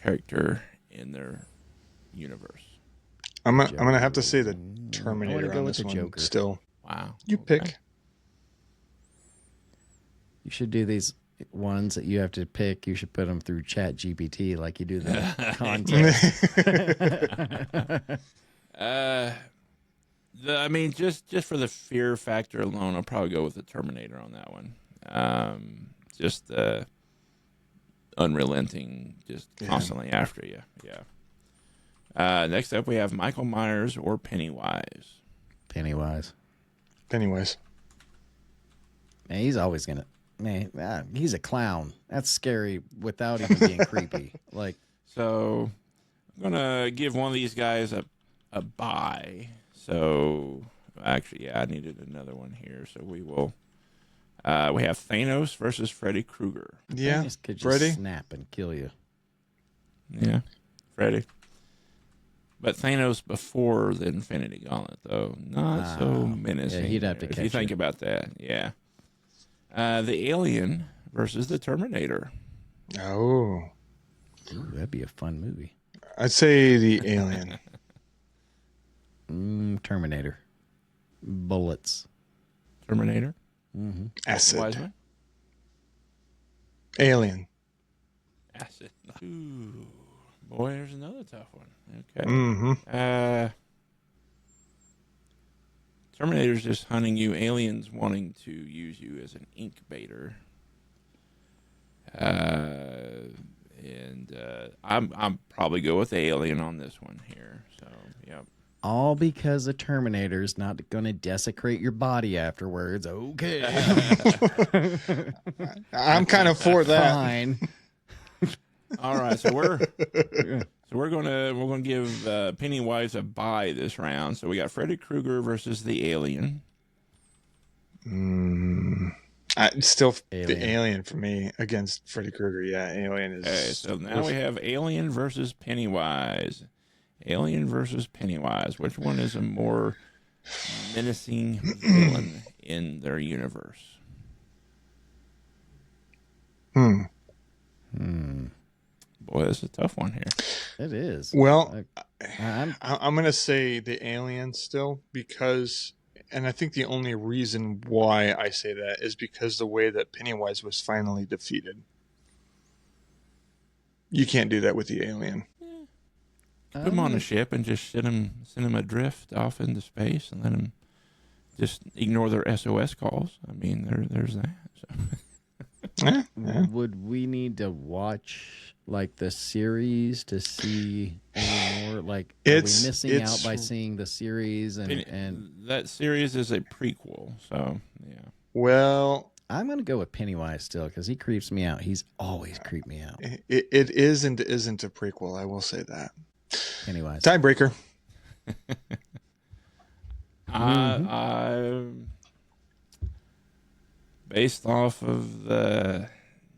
character in their universe? I'm gonna have to say the I Terminator wanna go on with this the one. Joker. Still, Wow. you pick. You should do these ones that you have to pick. You should put them through Chat GPT like you do the contest. I mean, just for the fear factor alone, I'll probably go with the Terminator on that one. Just unrelenting, just constantly after you. Yeah. Next up, we have Michael Myers or Pennywise. Pennywise. Pennywise. Man, he's always going to. Man, he's a clown. That's scary without even being creepy. Like, so I'm gonna give one of these guys a bye. So actually, I needed another one here. So we will. We have Thanos versus Freddy Krueger. Yeah, Thanos could just Freddy. snap and kill you. Yeah, Freddy. But Thanos before the Infinity Gauntlet, though, not so menacing. Yeah, he'd have to if catch you think you. about that. Yeah. The Alien versus the Terminator. Oh, Ooh, that'd be a fun movie. I'd say the Alien. Terminator. Bullets. Terminator. Acid. Wiseman. Alien. Acid. Ooh, boy, there's another tough one. Okay. Mm-hmm. Terminator's just hunting you. Aliens wanting to use you as an incubator. I'm probably go with the Alien on this one here. So, yep. All because the Terminator's not going to desecrate your body afterwards. Okay. I'm kind of for that. Fine. All right, so we're gonna give Pennywise a bye this round. So we got Freddy Krueger versus the Alien. Still Alien. the Alien for me against Freddy Krueger. Yeah, Alien is. Okay, so now we have Alien versus Pennywise. Alien versus Pennywise. Which one is a more menacing villain in their universe? Boy, this is a tough one here. It is. Well, I'm I'm going to say the Alien still because, and I think the only reason why I say that is because the way that Pennywise was finally defeated. You can't do that with the Alien. Put him on a ship and just send him adrift off into space and let him just ignore their SOS calls. I mean, there's that. So. Would we need to watch like the series to see any more? Like, are we missing out by seeing the series and that series is a prequel, so yeah. Well, I'm going to go with Pennywise still because he creeps me out. He's always creeped me out. it is and isn't a prequel. I will say that. Pennywise. Tiebreaker. Based off of the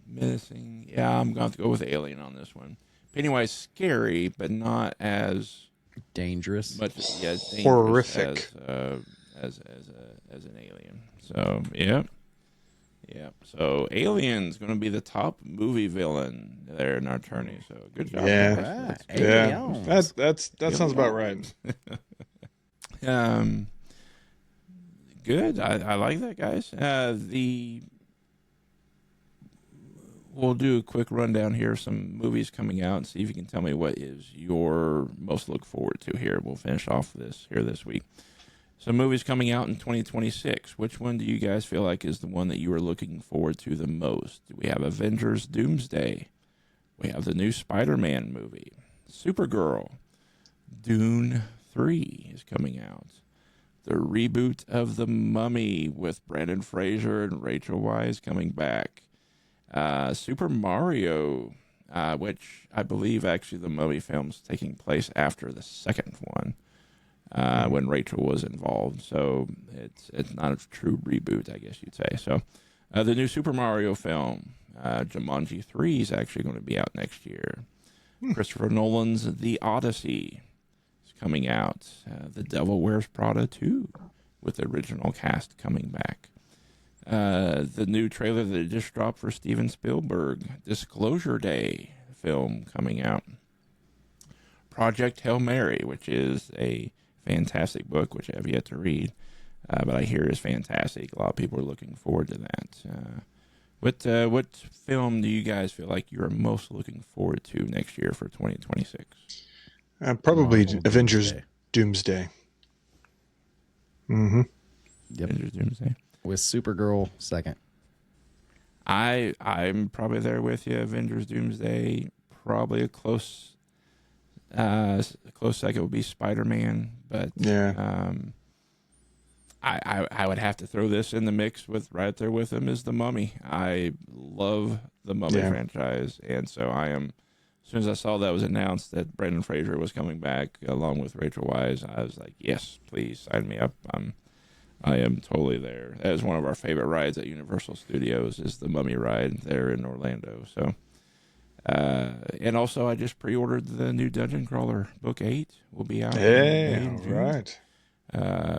menacing, I'm going to go with Alien on this one. Pennywise scary, but not as dangerous. Much horrific as an alien. So yeah. So Alien's going to be the top movie villain there in our tourney. So good job. Yeah, right. Yeah. That sounds about right. Good. I like that, guys. We'll do a quick rundown here of some movies coming out and see if you can tell me what is your most look forward to here. We'll finish off this week. So movies coming out in 2026. Which one do you guys feel like is the one that you are looking forward to the most? We have Avengers Doomsday. We have the new Spider-Man movie. Supergirl. Dune 3 is coming out. The reboot of The Mummy with Brendan Fraser and Rachel Weisz coming back. Super Mario, which I believe actually the Mummy film's taking place after the second one, when Rachel was involved. So it's not a true reboot, I guess you'd say. So the new Super Mario film, Jumanji 3, is actually going to be out next year. Christopher Nolan's The Odyssey is coming out. The Devil Wears Prada 2 with the original cast coming back. The new trailer that just dropped for Steven Spielberg, Disclosure Day film coming out. Project Hail Mary, which is a fantastic book, which I have yet to read, but I hear is fantastic. A lot of people are looking forward to that. What film do you guys feel like you're most looking forward to next year for 2026? Probably Avengers Doomsday. Mm-hmm. Yep. Avengers Doomsday. With Supergirl second. I'm probably there with you. Avengers Doomsday, probably a close second would be Spider-Man, but yeah. I would have to throw this in the mix with right there with him is The Mummy. I love the Mummy franchise, and so I am. As soon as I saw that was announced that Brendan Fraser was coming back along with Rachel Weisz, I was like, yes, please sign me up. I am totally there. That is one of our favorite rides at Universal Studios is the Mummy ride there in Orlando. So, and also I just pre-ordered the new Dungeon Crawler Book 8. Will be out. Hey, all right.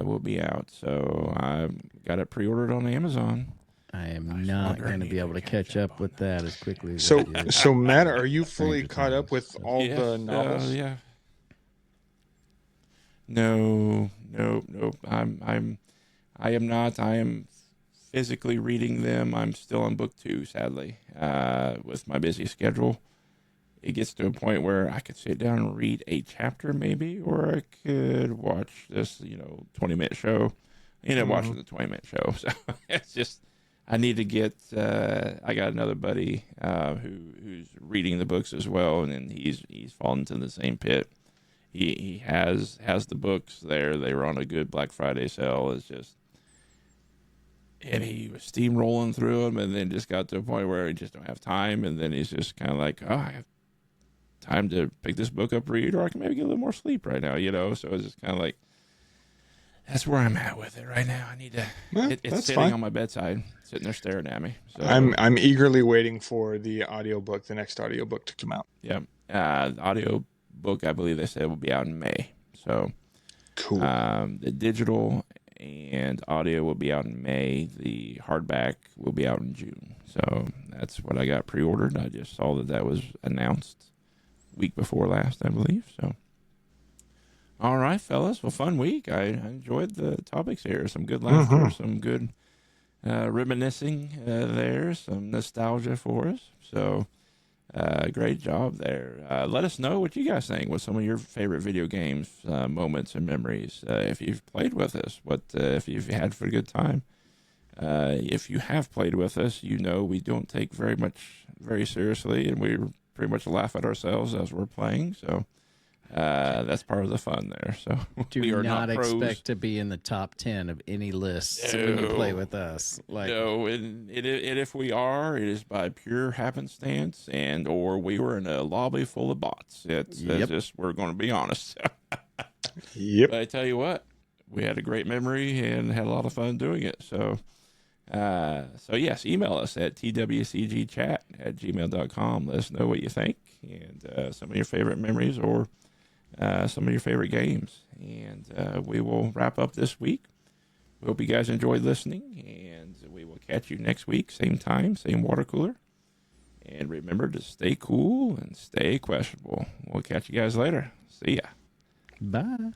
Will be out. So I got it pre-ordered on Amazon. I am not going to be able to catch up with that as quickly as So Matt, are you fully caught up with all the novels? Yeah. No. I am not. I am physically reading them. I'm still on book 2, sadly, with my busy schedule. It gets to a point where I could sit down and read a chapter maybe, or I could watch this, 20-minute show. I end up watching the 20-minute show. So it's just, I need to get, I got another buddy who's reading the books as well, and then he's fallen into the same pit. He has the books there. They were on a good Black Friday sale. It's just, and he was steamrolling through them, and then just got to a point where he just don't have time, and then he's just kind of like, oh, I have time to pick this book up, read, or I can maybe get a little more sleep right now, So it's just kind of like, that's where I'm at with it right now. I need to. It's sitting on my bedside, sitting there staring at me. So I'm eagerly waiting for the next audiobook to come out. Yeah, the audio book I believe they said will be out in May. So cool. The digital and audio will be out in May. The hardback will be out in June. So that's what I got pre-ordered. I just saw that was announced week before last, I believe. So, all right, fellas. Well, fun week. I enjoyed the topics here. Some good laughter, some good reminiscing there, some nostalgia for us. So, great job there. Let us know what you guys think. What's some of your favorite video games moments and memories? If you've played with us, what if you've had for a good time? If you have played with us, we don't take very seriously, and we pretty much laugh at ourselves as we're playing. So That's part of the fun there. So Do we are not pros. expect to be in the top 10 of any lists when you play with us. No, and if we are, it is by pure happenstance, and or we were in a lobby full of bots. It's just, we're going to be honest. Yep. But I tell you what, we had a great memory and had a lot of fun doing it. So yes, email us at twcgchat@gmail.com. Let us know what you think and some of your favorite memories or some of your favorite games. And we will wrap up this week. We hope you guys enjoyed listening, and we will catch you next week, same time, same water cooler. And remember to stay cool and stay questionable. We'll catch you guys later. See ya. Bye.